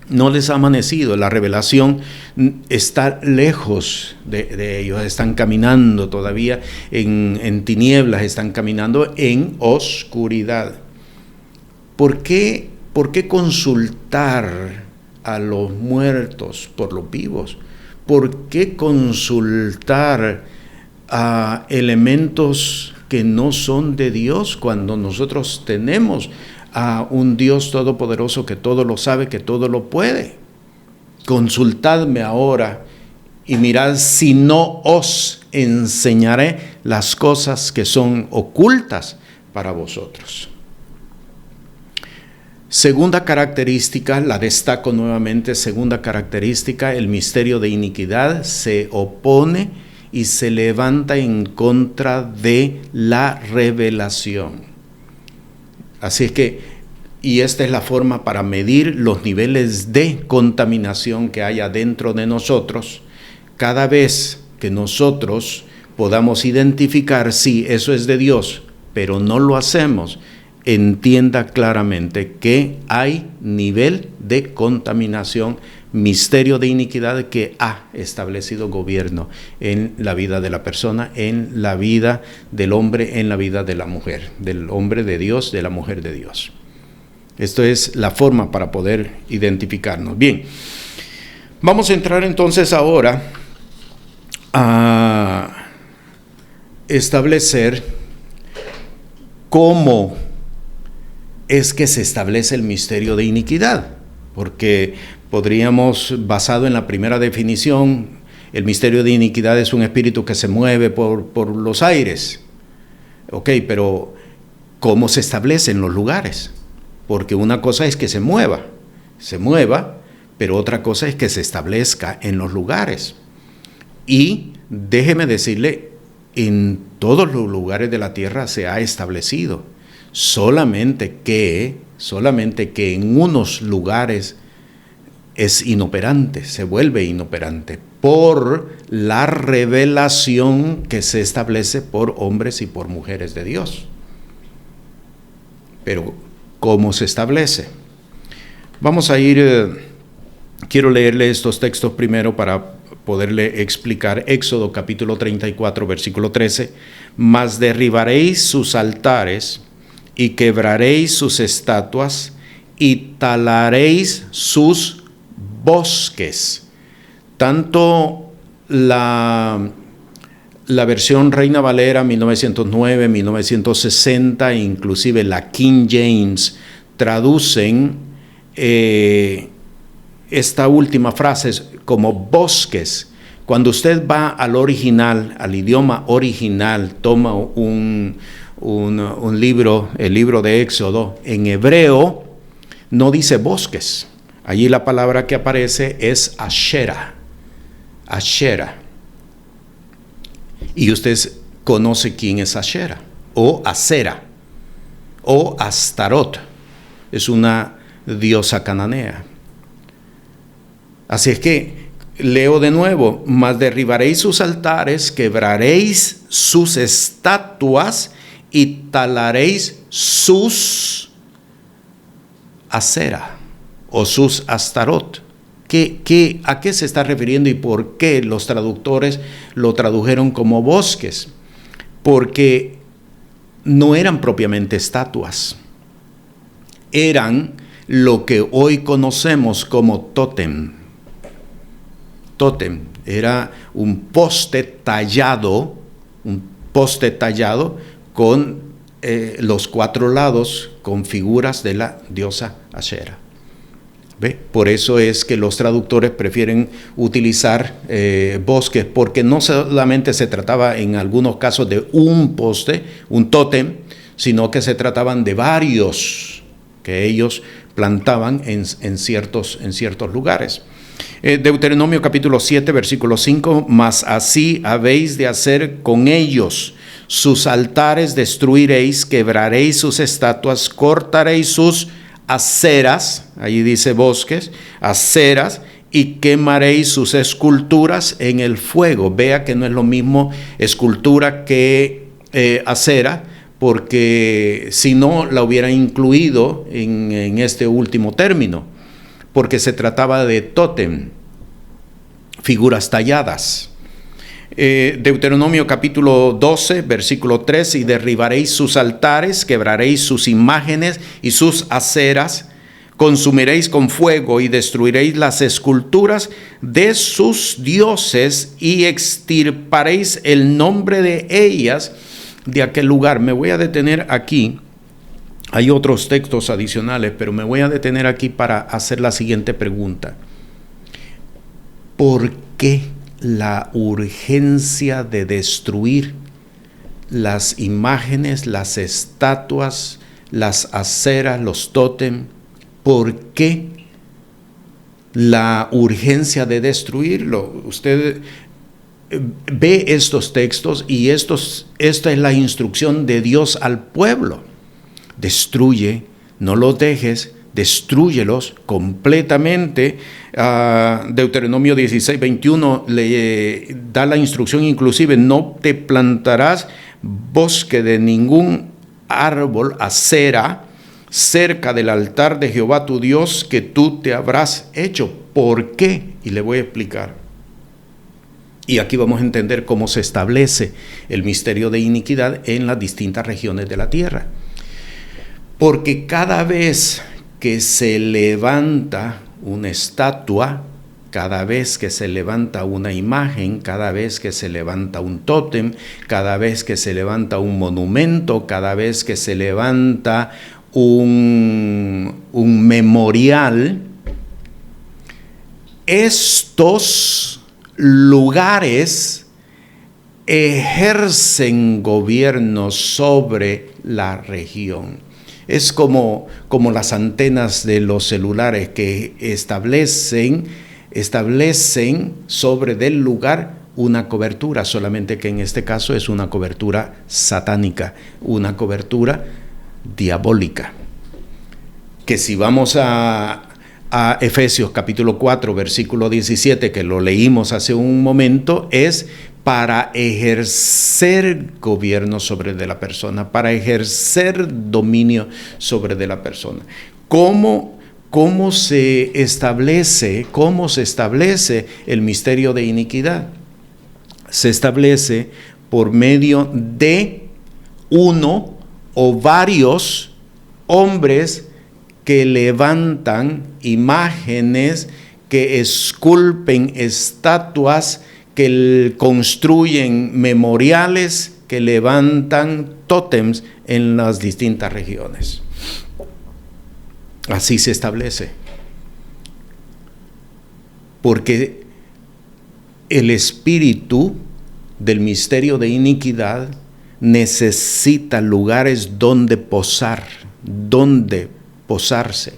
No les ha amanecido. La revelación está lejos de ellos. Están caminando todavía en tinieblas, están caminando en oscuridad. ¿Por qué consultar a los muertos por los vivos? ¿por qué consultar a elementos que no son de Dios cuando nosotros tenemos a un Dios todopoderoso que todo lo sabe, que todo lo puede? Consultadme ahora y mirad si no os enseñaré las cosas que son ocultas para vosotros. Segunda característica, la destaco nuevamente, segunda característica, el misterio de iniquidad se opone y se levanta en contra de la revelación. Así es que, y esta es la forma para medir los niveles de contaminación que haya dentro de nosotros. Cada vez que nosotros podamos identificar si eso es de Dios, pero no lo hacemos, entienda claramente que hay nivel de contaminación, misterio de iniquidad que ha establecido gobierno en la vida de la persona, en la vida del hombre, en la vida de la mujer, del hombre de Dios, de la mujer de Dios. Esto es la forma para poder identificarnos. Bien, vamos a entrar entonces ahora a establecer cómo es que se establece el misterio de iniquidad, porque podríamos, basado en la primera definición, el misterio de iniquidad es un espíritu que se mueve por los aires. Ok, pero ¿cómo se establecen los lugares? Porque una cosa es que se mueva, pero otra cosa es que se establezca en los lugares. Y déjeme decirle, en todos los lugares de la tierra se ha establecido, solamente que en unos lugares es inoperante, se vuelve inoperante por la revelación que se establece por hombres y por mujeres de Dios. Pero, ¿cómo se establece? Vamos a ir, quiero leerle estos textos primero para poderle explicar. Éxodo capítulo 34, versículo 13. Mas derribaréis sus altares y quebraréis sus estatuas y talaréis sus bosques. Tanto la versión Reina Valera 1909, 1960, inclusive la King James, traducen esta última frase como bosques. Cuando usted va al original, al idioma original, toma un libro, el libro de Éxodo, en hebreo no dice bosques. Allí la palabra que aparece es Ashera. Ashera. Y usted conoce quién es Ashera, o Asera, o Astarot. Es una diosa cananea. Así es que, leo de nuevo, mas derribaréis sus altares, quebraréis sus estatuas y talaréis sus Asera o sus Astarot. ¿A qué se está refiriendo y por qué los traductores lo tradujeron como bosques? Porque no eran propiamente estatuas, eran lo que hoy conocemos como tótem. Tótem era un poste tallado con los cuatro lados con figuras de la diosa Ashera. ¿Ve? Por eso es que los traductores prefieren utilizar bosques, porque no solamente se trataba en algunos casos de un poste, un tótem, sino que se trataban de varios que ellos plantaban en ciertos lugares. Deuteronomio capítulo 7, versículo 5, mas así habéis de hacer con ellos. Sus altares destruiréis, quebraréis sus estatuas, cortaréis sus aceras, allí dice bosques, aceras, y quemaréis sus esculturas en el fuego. Vea que no es lo mismo escultura que acera, porque si no la hubiera incluido en este último término, porque se trataba de tótem, figuras talladas. Deuteronomio capítulo 12, versículo 3, y derribaréis sus altares, quebraréis sus imágenes y sus aceras, consumiréis con fuego y destruiréis las esculturas de sus dioses y extirparéis el nombre de ellas de aquel lugar. Me voy a detener aquí. Hay otros textos adicionales, pero me voy a detener aquí para hacer la siguiente pregunta. ¿Por qué la urgencia de destruir las imágenes, las estatuas, las aceras, los tótem? ¿Por qué la urgencia de destruirlo? Usted ve estos textos y esta es la instrucción de Dios al pueblo. Destruye, no los dejes, destrúyelos completamente. Deuteronomio 16:21 le da la instrucción inclusive: no te plantarás bosque de ningún árbol, acera, cerca del altar de Jehová tu Dios que tú te habrás hecho. ¿Por qué? Y le voy a explicar. Y aquí vamos a entender cómo se establece el misterio de iniquidad en las distintas regiones de la tierra. Porque cada vez que se levanta una estatua, cada vez que se levanta una imagen, cada vez que se levanta un tótem, cada vez que se levanta un monumento, cada vez que se levanta un memorial, estos lugares ejercen gobierno sobre la región. Es como las antenas de los celulares que establecen sobre del lugar una cobertura, solamente que en este caso es una cobertura satánica, una cobertura diabólica. Que si vamos a Efesios capítulo 4, versículo 17, que lo leímos hace un momento, es para ejercer gobierno sobre de la persona, para ejercer dominio sobre de la persona. ¿Cómo se establece el misterio de iniquidad? Se establece por medio de uno o varios hombres que levantan imágenes, que esculpen estatuas, que construyen memoriales, que levantan tótems en las distintas regiones. Así se establece. Porque el espíritu del misterio de iniquidad necesita lugares donde posarse.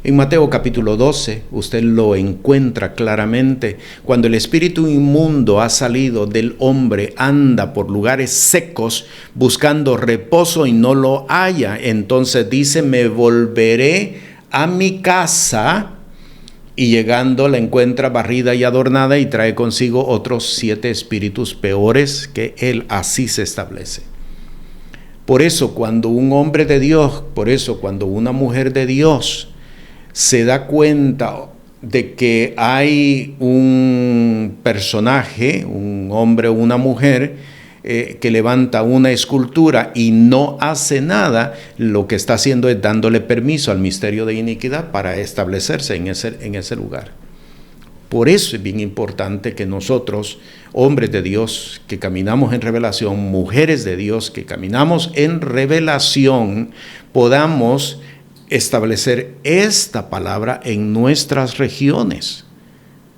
En Mateo capítulo 12, usted lo encuentra claramente. Cuando el espíritu inmundo ha salido del hombre, anda por lugares secos buscando reposo y no lo halla. Entonces dice: me volveré a mi casa, y llegando la encuentra barrida y adornada, y trae consigo otros 7 espíritus peores que él. Así se establece. Por eso cuando un hombre de Dios, cuando una mujer de Dios se da cuenta de que hay un personaje, un hombre o una mujer, que levanta una escultura y no hace nada, lo que está haciendo es dándole permiso al misterio de iniquidad para establecerse en ese lugar. Por eso es bien importante que nosotros, hombres de Dios que caminamos en revelación, mujeres de Dios que caminamos en revelación, podamos establecer esta palabra en nuestras regiones.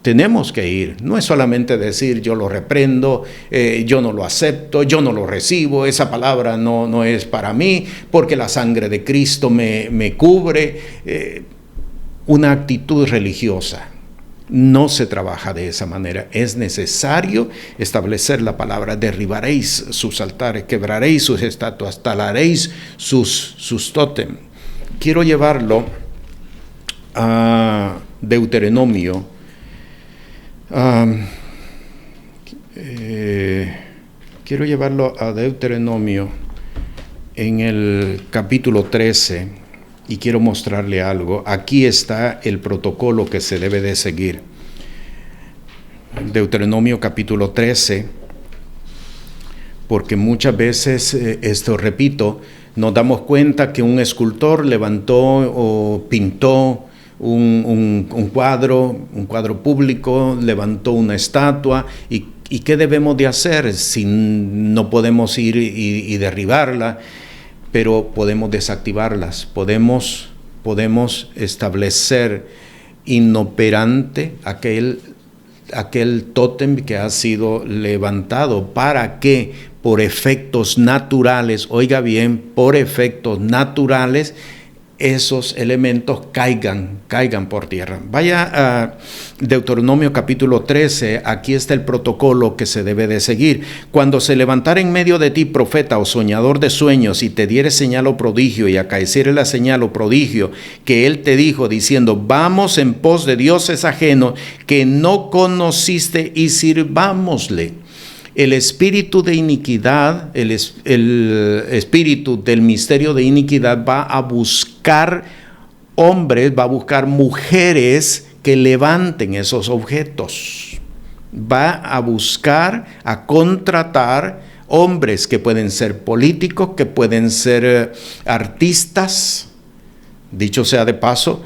Tenemos que ir, no es solamente decir yo lo reprendo, yo no lo acepto, yo no lo recibo, esa palabra no es para mí, porque la sangre de Cristo me cubre. Una actitud religiosa. No se trabaja de esa manera. Es necesario establecer la palabra: derribaréis sus altares, quebraréis sus estatuas, talaréis sus tótem. Quiero llevarlo a Deuteronomio. Quiero llevarlo a Deuteronomio en el capítulo 13 y quiero mostrarle algo. Aquí está el protocolo que se debe de seguir. Deuteronomio capítulo 13, porque muchas veces, repito, Nos damos cuenta que un escultor levantó o pintó un cuadro público, levantó una estatua. ¿Y qué debemos de hacer si no podemos ir y derribarla? Pero podemos desactivarlas, podemos establecer inoperante aquel tótem que ha sido levantado para que por efectos naturales, oiga bien, por efectos naturales, esos elementos caigan por tierra. Vaya a Deuteronomio capítulo 13, aquí está el protocolo que se debe de seguir. Cuando se levantare en medio de ti profeta o soñador de sueños y te diere señal o prodigio y acaeciere la señal o prodigio que él te dijo diciendo, vamos en pos de dioses ajenos que no conociste y sirvámosle. El espíritu de iniquidad, el espíritu del misterio de iniquidad va a buscar hombres, va a buscar mujeres que levanten esos objetos. Va a buscar, a contratar hombres que pueden ser políticos, que pueden ser artistas. Dicho sea de paso,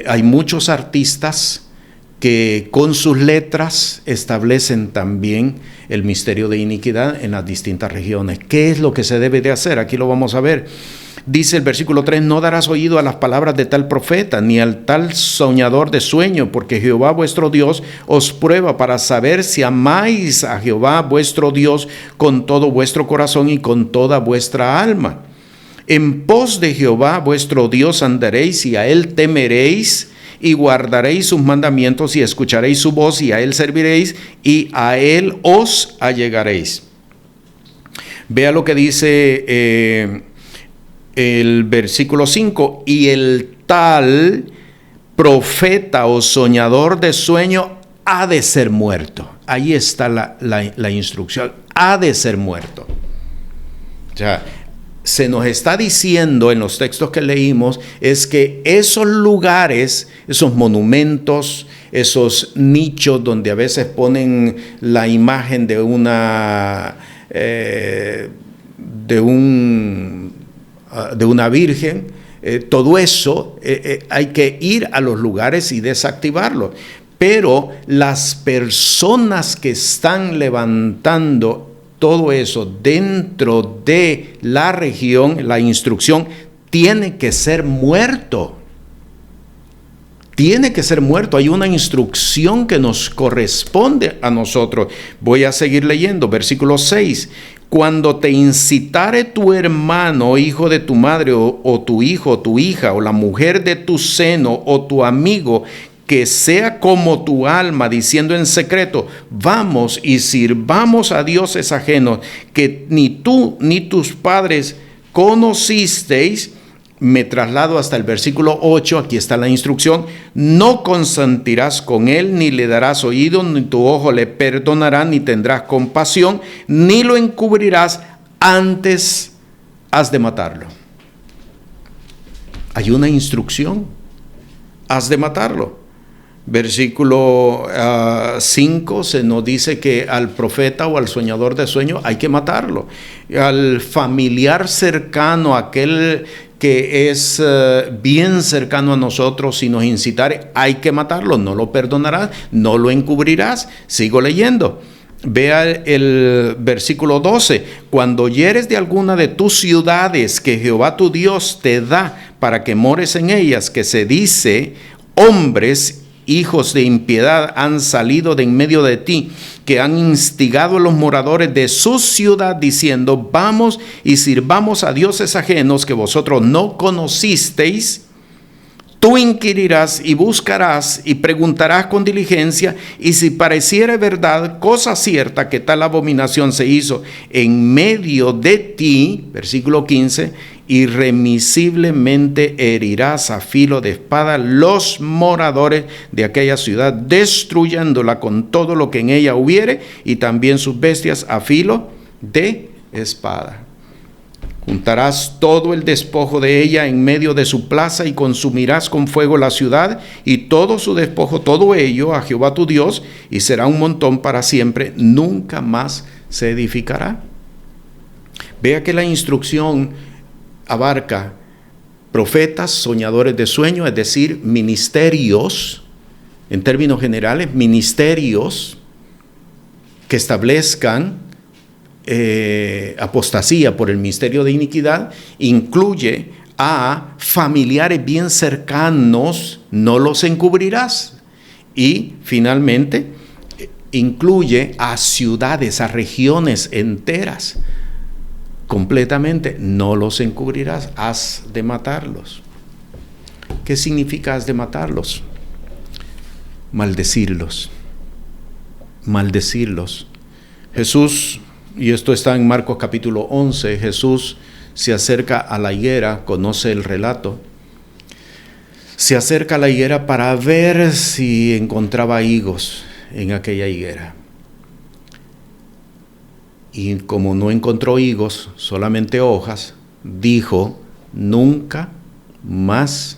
hay muchos artistas que con sus letras establecen también el misterio de iniquidad en las distintas regiones. ¿Qué es lo que se debe de hacer? Aquí lo vamos a ver. Dice el versículo 3, no darás oído a las palabras de tal profeta, ni al tal soñador de sueño, porque Jehová vuestro Dios os prueba para saber si amáis a Jehová vuestro Dios con todo vuestro corazón y con toda vuestra alma. En pos de Jehová vuestro Dios andaréis y a él temeréis, y guardaréis sus mandamientos y escucharéis su voz y a él serviréis y a él os allegaréis. Vea lo que dice el versículo 5, y el tal profeta o soñador de sueño ha de ser muerto. Ahí está la instrucción, ha de ser muerto. O sea, se nos está diciendo en los textos que leímos es que esos lugares, esos monumentos, esos nichos donde a veces ponen la imagen de una virgen, todo eso hay que ir a los lugares y desactivarlo. Pero las personas que están levantando todo eso dentro de la región, la instrucción, tiene que ser muerto. Tiene que ser muerto. Hay una instrucción que nos corresponde a nosotros. Voy a seguir leyendo, versículo 6. Cuando te incitare tu hermano, hijo de tu madre, o tu hijo, o tu hija, o la mujer de tu seno, o tu amigo, que sea como tu alma, diciendo en secreto, vamos y sirvamos a dioses ajenos, que ni tú ni tus padres conocisteis. Me traslado hasta el versículo 8, aquí está la instrucción, no consentirás con él, ni le darás oído, ni tu ojo le perdonará, ni tendrás compasión, ni lo encubrirás, antes has de matarlo. Hay una instrucción, has de matarlo. Versículo 5 se nos dice que al profeta o al soñador de sueño hay que matarlo. Al familiar cercano, aquel que es bien cercano a nosotros, si nos incitare, hay que matarlo. No lo perdonarás, no lo encubrirás. Sigo leyendo. Vea el versículo 12. Cuando hieres de alguna de tus ciudades que Jehová tu Dios te da para que mores en ellas, que se dice, hombres hijos de impiedad han salido de en medio de ti, que han instigado a los moradores de su ciudad diciendo, vamos y sirvamos a dioses ajenos que vosotros no conocisteis, tú inquirirás y buscarás y preguntarás con diligencia, y si pareciere verdad, cosa cierta, que tal abominación se hizo en medio de ti, versículo 15, irremisiblemente herirás a filo de espada los moradores de aquella ciudad, destruyéndola con todo lo que en ella hubiere, y también sus bestias a filo de espada. Juntarás todo el despojo de ella en medio de su plaza y consumirás con fuego la ciudad y todo su despojo, todo ello a Jehová tu Dios, y será un montón para siempre, nunca más se edificará. Vea que la instrucción abarca profetas, soñadores de sueño, es decir, ministerios, en términos generales, ministerios que establezcan apostasía por el misterio de iniquidad. Incluye a familiares bien cercanos, no los encubrirás. Y finalmente, incluye a ciudades, a regiones enteras, completamente, no los encubrirás, has de matarlos. ¿Qué significa has de matarlos? Maldecirlos. Maldecirlos. Jesús, y esto está en Marcos capítulo 11, Jesús se acerca a la higuera, conoce el relato, se acerca a la higuera para ver si encontraba higos en aquella higuera. Y como no encontró higos, solamente hojas, dijo: nunca más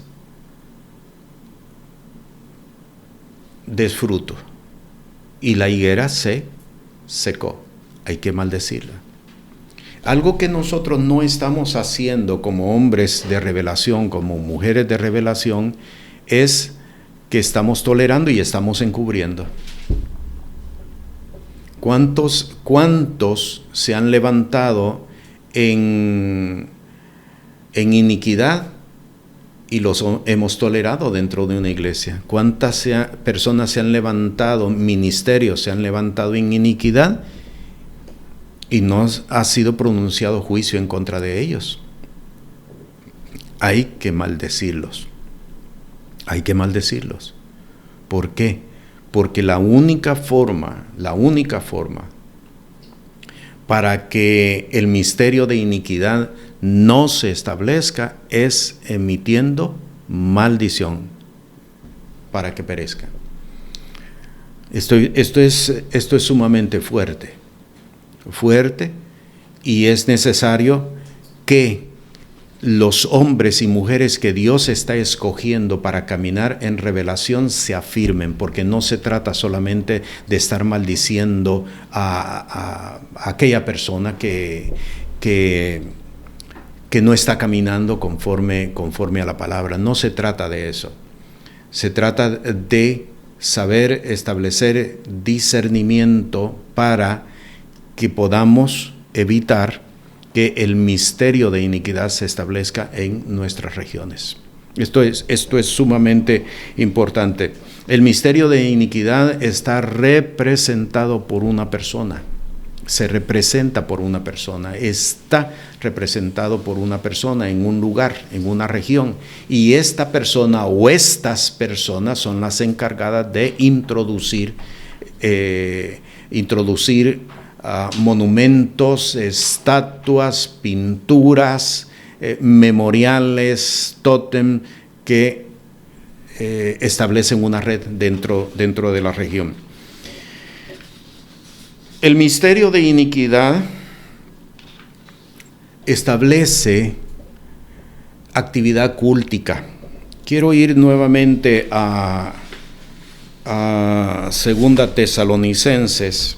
des fruto. Y la higuera se secó. Hay que maldecirla. Algo que nosotros no estamos haciendo como hombres de revelación, como mujeres de revelación, es que estamos tolerando y estamos encubriendo. ¿Cuántos se han levantado en iniquidad y los hemos tolerado dentro de una iglesia? ¿Cuántas personas se han levantado, ministerios se han levantado en iniquidad y no ha sido pronunciado juicio en contra de ellos? Hay que maldecirlos. Hay que maldecirlos. ¿Por qué? Porque la única forma para que el misterio de iniquidad no se establezca es emitiendo maldición para que perezca. Esto es sumamente fuerte, y es necesario que los hombres y mujeres que Dios está escogiendo para caminar en revelación se afirmen, porque no se trata solamente de estar maldiciendo a aquella persona que no está caminando conforme a la palabra. No se trata de eso. Se trata de saber establecer discernimiento para que podamos evitar que el misterio de iniquidad se establezca en nuestras regiones. Esto es sumamente importante. El misterio de iniquidad está representado por una persona. Se representa por una persona. Está representado por una persona en un lugar, en una región. Y esta persona o estas personas son las encargadas de introducir monumentos, estatuas, pinturas, memoriales, tótem que establecen una red dentro de la región. El misterio de iniquidad establece actividad cultica. Quiero ir nuevamente a 2 Tesalonicenses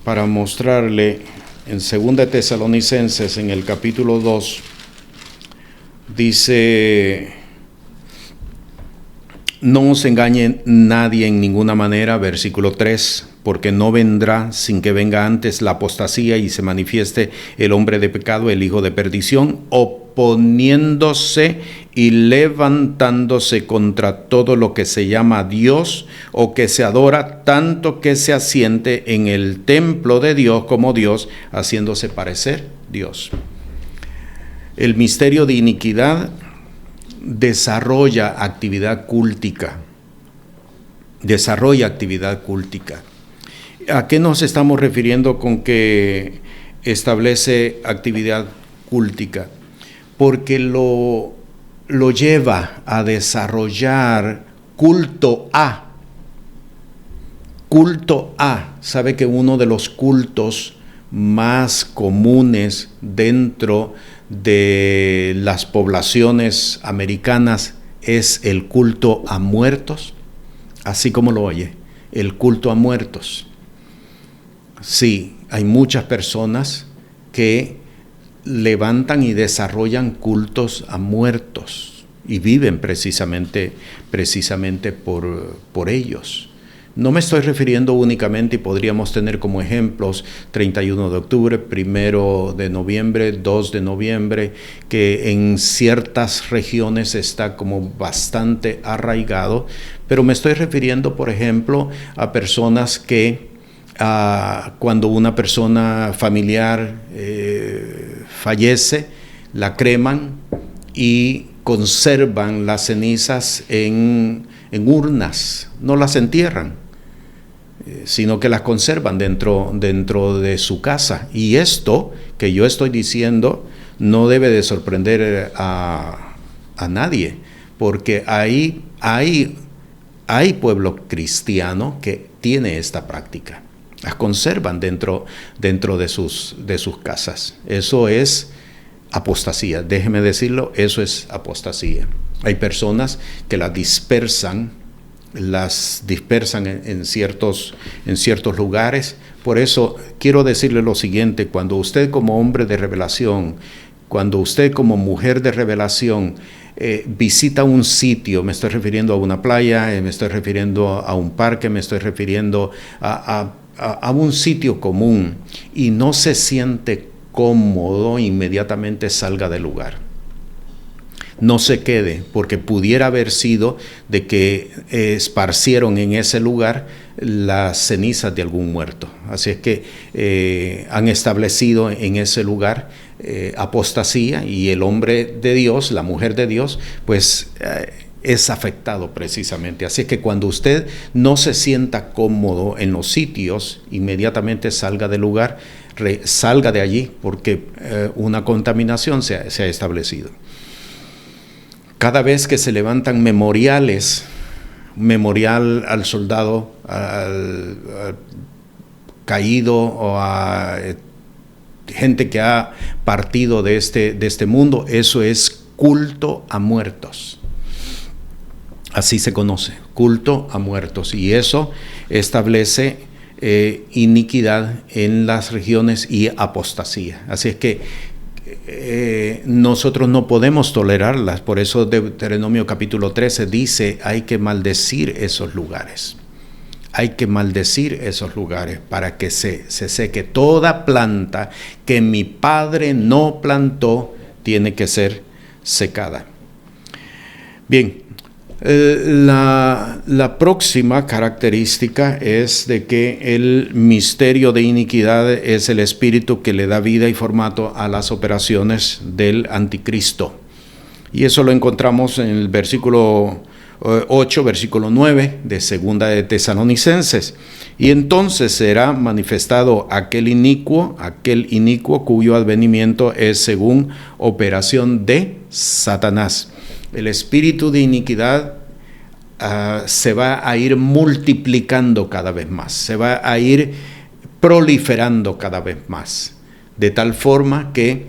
para mostrarle. En 2 Tesalonicenses, en el capítulo 2, dice: no os engañe nadie en ninguna manera, versículo 3, porque no vendrá sin que venga antes la apostasía y se manifieste el hombre de pecado, el hijo de perdición, oponiéndose y levantándose contra todo lo que se llama Dios o que se adora, tanto que se asiente en el templo de Dios como Dios, haciéndose parecer Dios. El misterio de iniquidad desarrolla actividad cúltica. ¿A qué nos estamos refiriendo con que establece actividad cúltica? Porque lo lleva a desarrollar culto a. Sabe que uno de los cultos más comunes dentro de las poblaciones americanas es el culto a muertos, así como lo oye, el culto a muertos. Sí, hay muchas personas que levantan y desarrollan cultos a muertos y viven precisamente por ellos. No me estoy refiriendo únicamente, y podríamos tener como ejemplos 31 de octubre, 1 de noviembre, 2 de noviembre, que en ciertas regiones está como bastante arraigado, pero me estoy refiriendo, por ejemplo, a personas que cuando una persona familiar fallece, la creman y conservan las cenizas en urnas, no las entierran, sino que las conservan dentro de su casa. Y esto que yo estoy diciendo no debe de sorprender a nadie, porque hay pueblo cristiano que tiene esta práctica. Las conservan dentro de sus casas. Eso es apostasía. Déjeme decirlo, eso es apostasía. Hay personas que las dispersan en ciertos lugares. Por eso quiero decirle lo siguiente: cuando usted como hombre de revelación, cuando usted como mujer de revelación visita un sitio, me estoy refiriendo a una playa, me estoy refiriendo a un parque, me estoy refiriendo a un sitio común, y no se siente cómodo, inmediatamente salga del lugar. No se quede, porque pudiera haber sido de que esparcieron en ese lugar las cenizas de algún muerto. Así es que han establecido en ese lugar apostasía, y el hombre de Dios, la mujer de Dios, pues es afectado precisamente. Así es que cuando usted no se sienta cómodo en los sitios, inmediatamente salga del lugar, salga de allí, porque una contaminación se ha establecido. Cada vez que se levantan memoriales, memorial al soldado al caído, o a gente que ha partido de este mundo, eso es culto a muertos. Así se conoce, culto a muertos, y eso establece iniquidad en las regiones y apostasía. Así es que nosotros no podemos tolerarlas. Por eso Deuteronomio capítulo 13 dice: hay que maldecir esos lugares. Hay que maldecir esos lugares para que se seque. Toda planta que mi padre no plantó tiene que ser secada. Bien, la próxima característica es de que el misterio de iniquidad es el espíritu que le da vida y formato a las operaciones del anticristo. Y eso lo encontramos en el versículo 8, versículo 9 de Segunda de Tesalonicenses. Y entonces será manifestado aquel inicuo cuyo advenimiento es según operación de Satanás. El espíritu de iniquidad se va a ir multiplicando cada vez más, se va a ir proliferando cada vez más, de tal forma que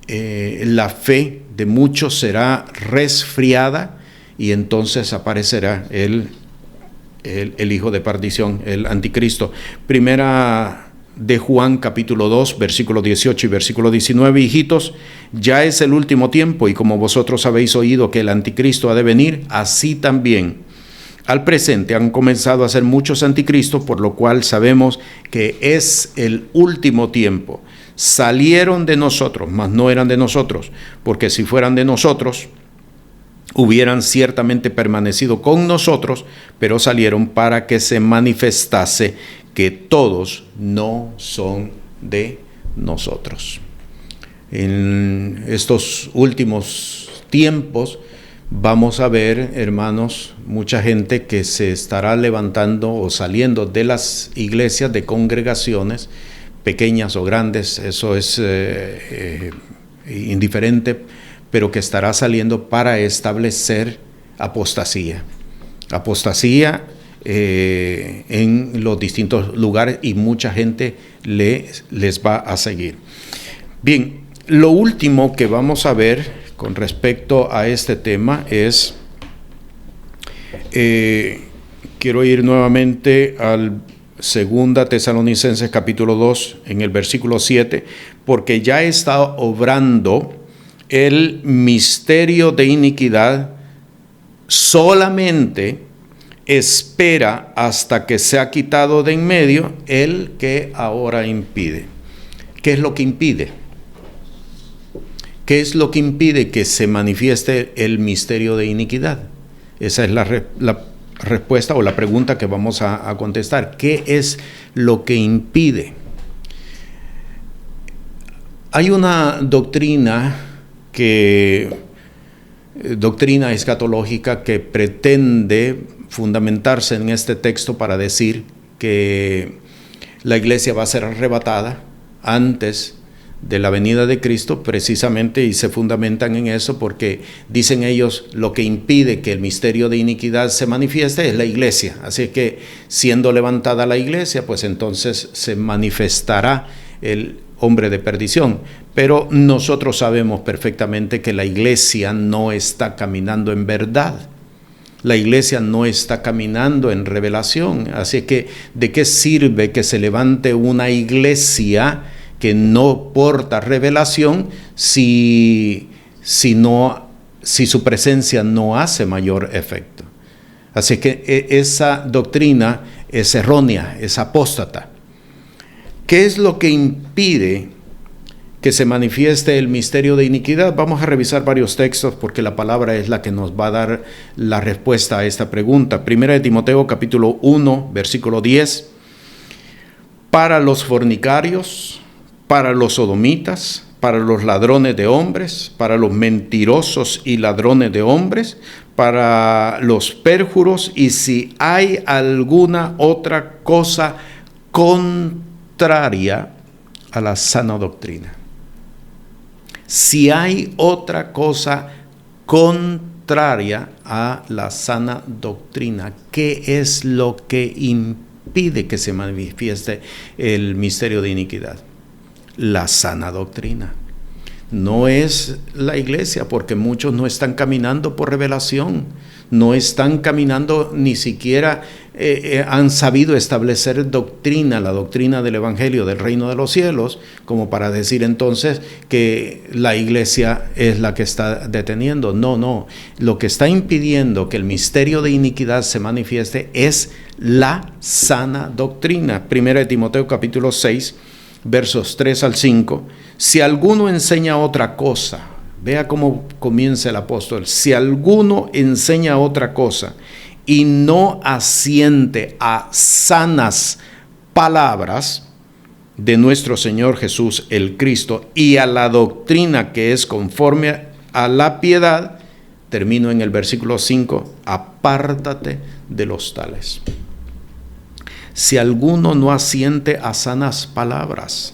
la fe de muchos será resfriada, y entonces aparecerá el hijo de perdición, el anticristo. Primera de Juan capítulo 2, versículo 18 y versículo 19: hijitos, ya es el último tiempo, y como vosotros habéis oído que el anticristo ha de venir, así también al presente han comenzado a ser muchos anticristos, por lo cual sabemos que es el último tiempo. Salieron de nosotros, mas no eran de nosotros, porque si fueran de nosotros, hubieran ciertamente permanecido con nosotros, pero salieron para que se manifestase que todos no son de nosotros. En estos últimos tiempos vamos a ver, hermanos, mucha gente que se estará levantando o saliendo de las iglesias, de congregaciones, pequeñas o grandes, eso es indiferente, pero que estará saliendo para establecer apostasía. Apostasía en los distintos lugares, y mucha gente les va a seguir. Bien, lo último que vamos a ver con respecto a este tema es, quiero ir nuevamente al Segunda Tesalonicenses capítulo 2, en el versículo 7, porque ya está obrando el misterio de iniquidad, solamente espera hasta que sea quitado de en medio el que ahora impide. ¿Qué es lo que impide? ¿Qué es lo que impide que se manifieste el misterio de iniquidad? Esa es la respuesta o la pregunta que vamos a contestar. ¿Qué es lo que impide? Hay una doctrina escatológica que pretende fundamentarse en este texto para decir que la iglesia va a ser arrebatada antes de la venida de Cristo, precisamente, y se fundamentan en eso porque dicen ellos lo que impide que el misterio de iniquidad se manifieste es la iglesia. Así que siendo levantada la iglesia, pues entonces se manifestará el hombre de perdición. Pero nosotros sabemos perfectamente que la iglesia no está caminando en verdad. La iglesia no está caminando en revelación. Así que, ¿de qué sirve que se levante una iglesia que no porta revelación si su presencia no hace mayor efecto? Así que esa doctrina es errónea, es apóstata. ¿Qué es lo que impide que se manifieste el misterio de iniquidad? Vamos a revisar varios textos porque la palabra es la que nos va a dar la respuesta a esta pregunta. Primera de Timoteo capítulo 1, versículo 10. Para los fornicarios, para los sodomitas, para los ladrones de hombres, para los mentirosos y ladrones de hombres, para los pérjuros, y si hay alguna otra cosa contraria a la sana doctrina. Si hay otra cosa contraria a la sana doctrina, ¿qué es lo que impide que se manifieste el misterio de iniquidad? La sana doctrina. No es la iglesia, porque muchos no están caminando por revelación, no están caminando, ni siquiera han sabido establecer doctrina, la doctrina del evangelio del reino de los cielos, como para decir entonces que la iglesia es la que está deteniendo. No, lo que está impidiendo que el misterio de iniquidad se manifieste es la sana doctrina. Primera de Timoteo capítulo 6, versos 3 al 5, si alguno enseña otra cosa, vea cómo comienza el apóstol, si alguno enseña otra cosa y no asiente a sanas palabras de nuestro Señor Jesús el Cristo y a la doctrina que es conforme a la piedad, termino en el versículo 5, apártate de los tales. Si alguno no asiente a sanas palabras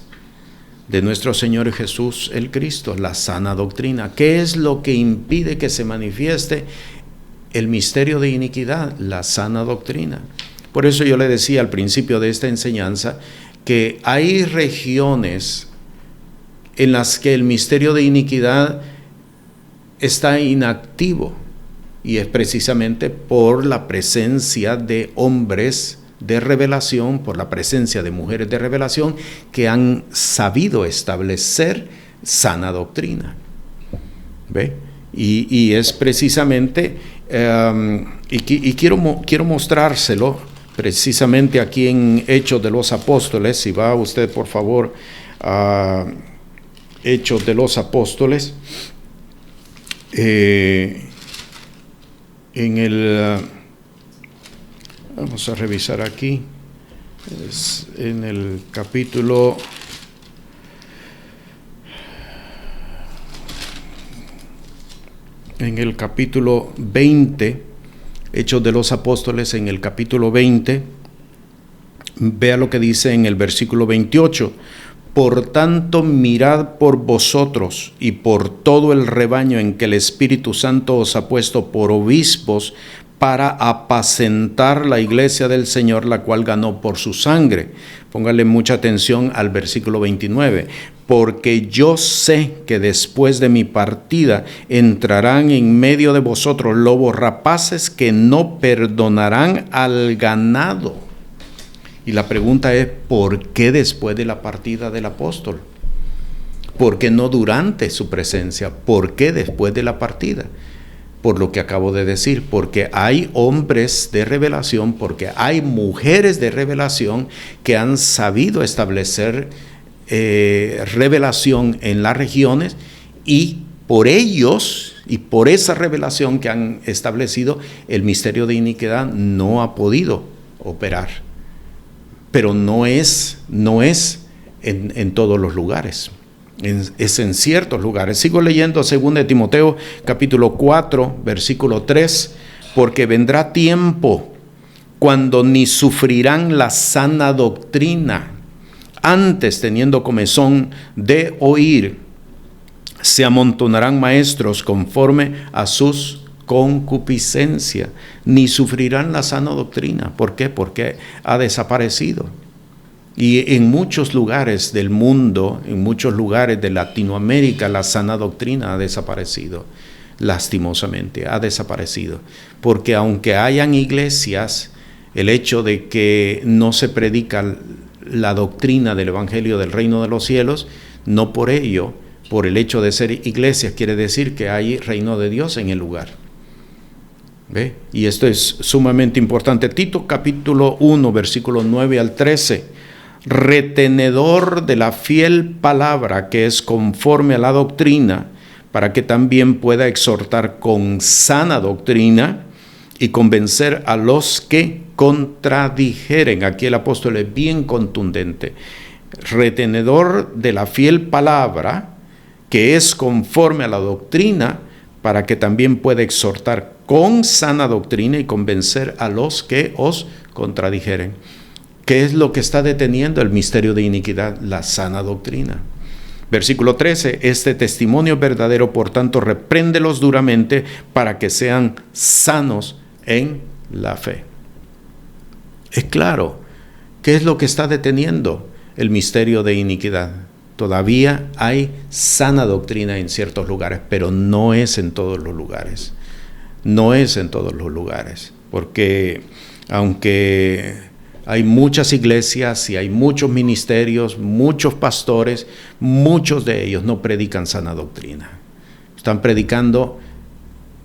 de nuestro Señor Jesús el Cristo, la sana doctrina, ¿qué es lo que impide que se manifieste el misterio de iniquidad? La sana doctrina. Por eso yo le decía al principio de esta enseñanza que hay regiones en las que el misterio de iniquidad está inactivo, y es precisamente por la presencia de hombres de revelación, por la presencia de mujeres de revelación que han sabido establecer sana doctrina. ¿Ve? Y es precisamente, y quiero mostrárselo precisamente aquí en Hechos de los Apóstoles. Si va usted por favor a Hechos de los Apóstoles, vamos a revisar aquí, es en el capítulo 20, Hechos de los Apóstoles, en el capítulo 20, vea lo que dice en el versículo 28. Por tanto, mirad por vosotros y por todo el rebaño en que el Espíritu Santo os ha puesto por obispos para apacentar la iglesia del Señor, la cual ganó por su sangre. Póngale mucha atención al versículo 29. Porque yo sé que después de mi partida entrarán en medio de vosotros lobos rapaces que no perdonarán al ganado. Y la pregunta es, ¿por qué después de la partida del apóstol? ¿Por qué no durante su presencia? ¿Por qué después de la partida? Por lo que acabo de decir, porque hay hombres de revelación, porque hay mujeres de revelación que han sabido establecer revelación en las regiones, y por ellos y por esa revelación que han establecido, el misterio de iniquidad no ha podido operar. Pero no es en todos los lugares. Es en ciertos lugares. Sigo leyendo 2 Timoteo capítulo 4, versículo 3, porque vendrá tiempo cuando ni sufrirán la sana doctrina, antes teniendo comezón de oír, se amontonarán maestros conforme a sus concupiscencias, ni sufrirán la sana doctrina. ¿Por qué? Porque ha desaparecido. Y en muchos lugares del mundo, en muchos lugares de Latinoamérica, la sana doctrina ha desaparecido, lastimosamente, ha desaparecido. Porque aunque hayan iglesias, el hecho de que no se predica la doctrina del Evangelio del Reino de los Cielos, no por ello, por el hecho de ser iglesias, quiere decir que hay reino de Dios en el lugar. ¿Ve? Y esto es sumamente importante. Tito capítulo 1, versículos 9 al 13. Retenedor de la fiel palabra que es conforme a la doctrina, para que también pueda exhortar con sana doctrina y convencer a los que contradijeren. Aquí el apóstol es bien contundente. Retenedor de la fiel palabra que es conforme a la doctrina, para que también pueda exhortar con sana doctrina y convencer a los que os contradijeren. ¿Qué es lo que está deteniendo el misterio de iniquidad? La sana doctrina. Versículo 13, este testimonio es verdadero, por tanto, repréndelos duramente para que sean sanos en la fe. Es claro, ¿qué es lo que está deteniendo el misterio de iniquidad? Todavía hay sana doctrina en ciertos lugares, pero no es en todos los lugares. No es en todos los lugares, porque aunque hay muchas iglesias y hay muchos ministerios, muchos pastores, muchos de ellos no predican sana doctrina. Están predicando,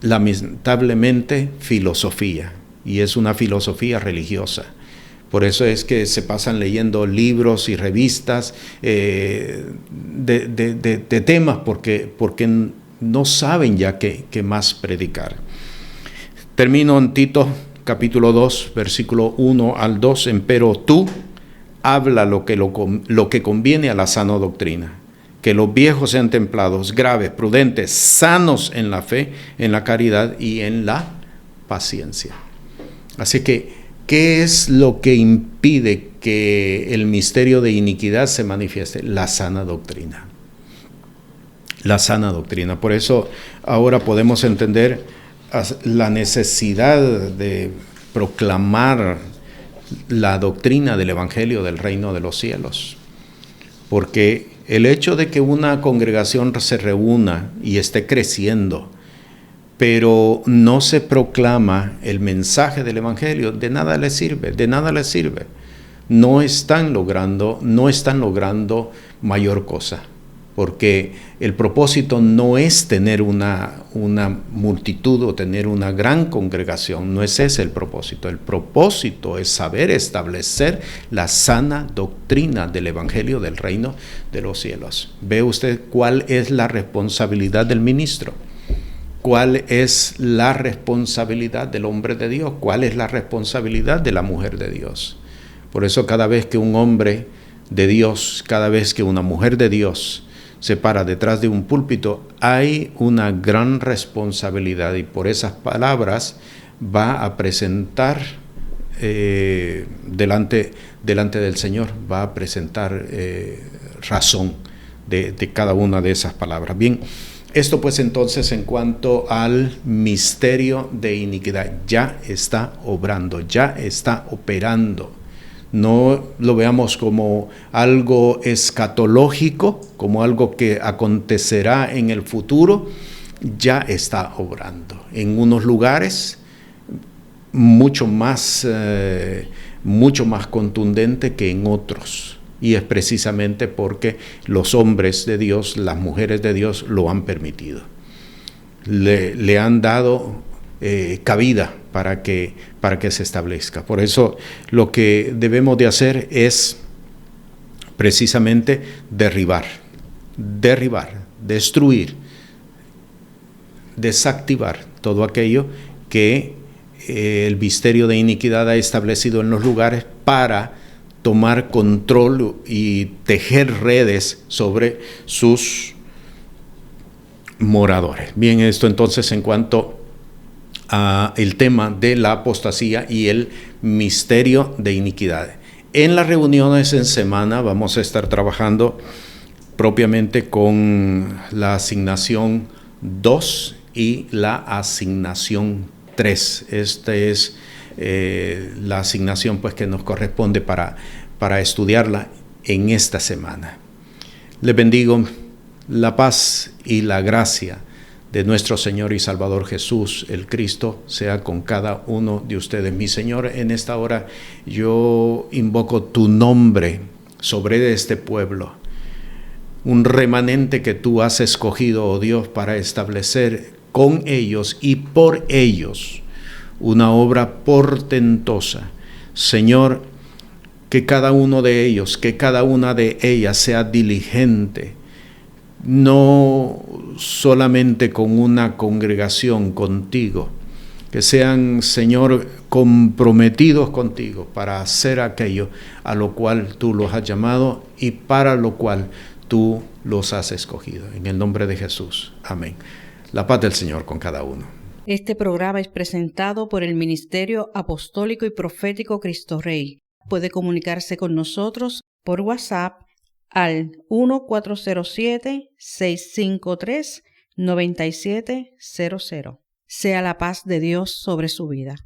lamentablemente, filosofía, y es una filosofía religiosa. Por eso es que se pasan leyendo libros y revistas de temas, porque no saben ya qué más predicar. Termino en Tito capítulo 2, versículo 1 al 2, empero tú habla lo que conviene a la sana doctrina, que los viejos sean templados, graves, prudentes, sanos en la fe, en la caridad y en la paciencia. Así que, ¿qué es lo que impide que el misterio de iniquidad se manifieste? La sana doctrina. La sana doctrina. Por eso ahora podemos entender la necesidad de proclamar la doctrina del Evangelio del Reino de los Cielos. Porque el hecho de que una congregación se reúna y esté creciendo, pero no se proclama el mensaje del Evangelio, de nada les sirve, de nada les sirve. No están logrando mayor cosa. Porque el propósito no es tener una multitud o tener una gran congregación, no es ese el propósito. El propósito es saber establecer la sana doctrina del Evangelio del Reino de los Cielos. ¿Ve usted cuál es la responsabilidad del ministro? ¿Cuál es la responsabilidad del hombre de Dios? ¿Cuál es la responsabilidad de la mujer de Dios? Por eso cada vez que un hombre de Dios, cada vez que una mujer de Dios se para detrás de un púlpito, hay una gran responsabilidad, y por esas palabras va a presentar delante del Señor, va a presentar razón de cada una de esas palabras. Bien, esto pues entonces en cuanto al misterio de iniquidad, ya está obrando, ya está operando. No lo veamos como algo escatológico, como algo que acontecerá en el futuro, ya está obrando. En unos lugares mucho más mucho más contundente que en otros. Y es precisamente porque los hombres de Dios, las mujeres de Dios lo han permitido. Le han dado cabida para que se establezca. Por eso lo que debemos de hacer es precisamente derribar, destruir, desactivar todo aquello que el misterio de iniquidad ha establecido en los lugares para tomar control y tejer redes sobre sus moradores. Bien, esto entonces en cuanto a el tema de la apostasía y el misterio de iniquidad. En las reuniones en semana vamos a estar trabajando propiamente con la asignación 2 y la asignación 3. Esta es la asignación pues, que nos corresponde para estudiarla en esta semana. Les bendigo. La paz y la gracia de nuestro Señor y Salvador Jesús, el Cristo, sea con cada uno de ustedes. Mi Señor, en esta hora yo invoco tu nombre sobre este pueblo, un remanente que tú has escogido, oh Dios, para establecer con ellos y por ellos una obra portentosa. Señor, que cada uno de ellos, que cada una de ellas sea diligente, no solamente con una congregación contigo, que sean, Señor, comprometidos contigo para hacer aquello a lo cual tú los has llamado y para lo cual tú los has escogido. En el nombre de Jesús. Amén. La paz del Señor con cada uno. Este programa es presentado por el Ministerio Apostólico y Profético Cristo Rey. Puede comunicarse con nosotros por WhatsApp al 1407-653-9700. Sea la paz de Dios sobre su vida.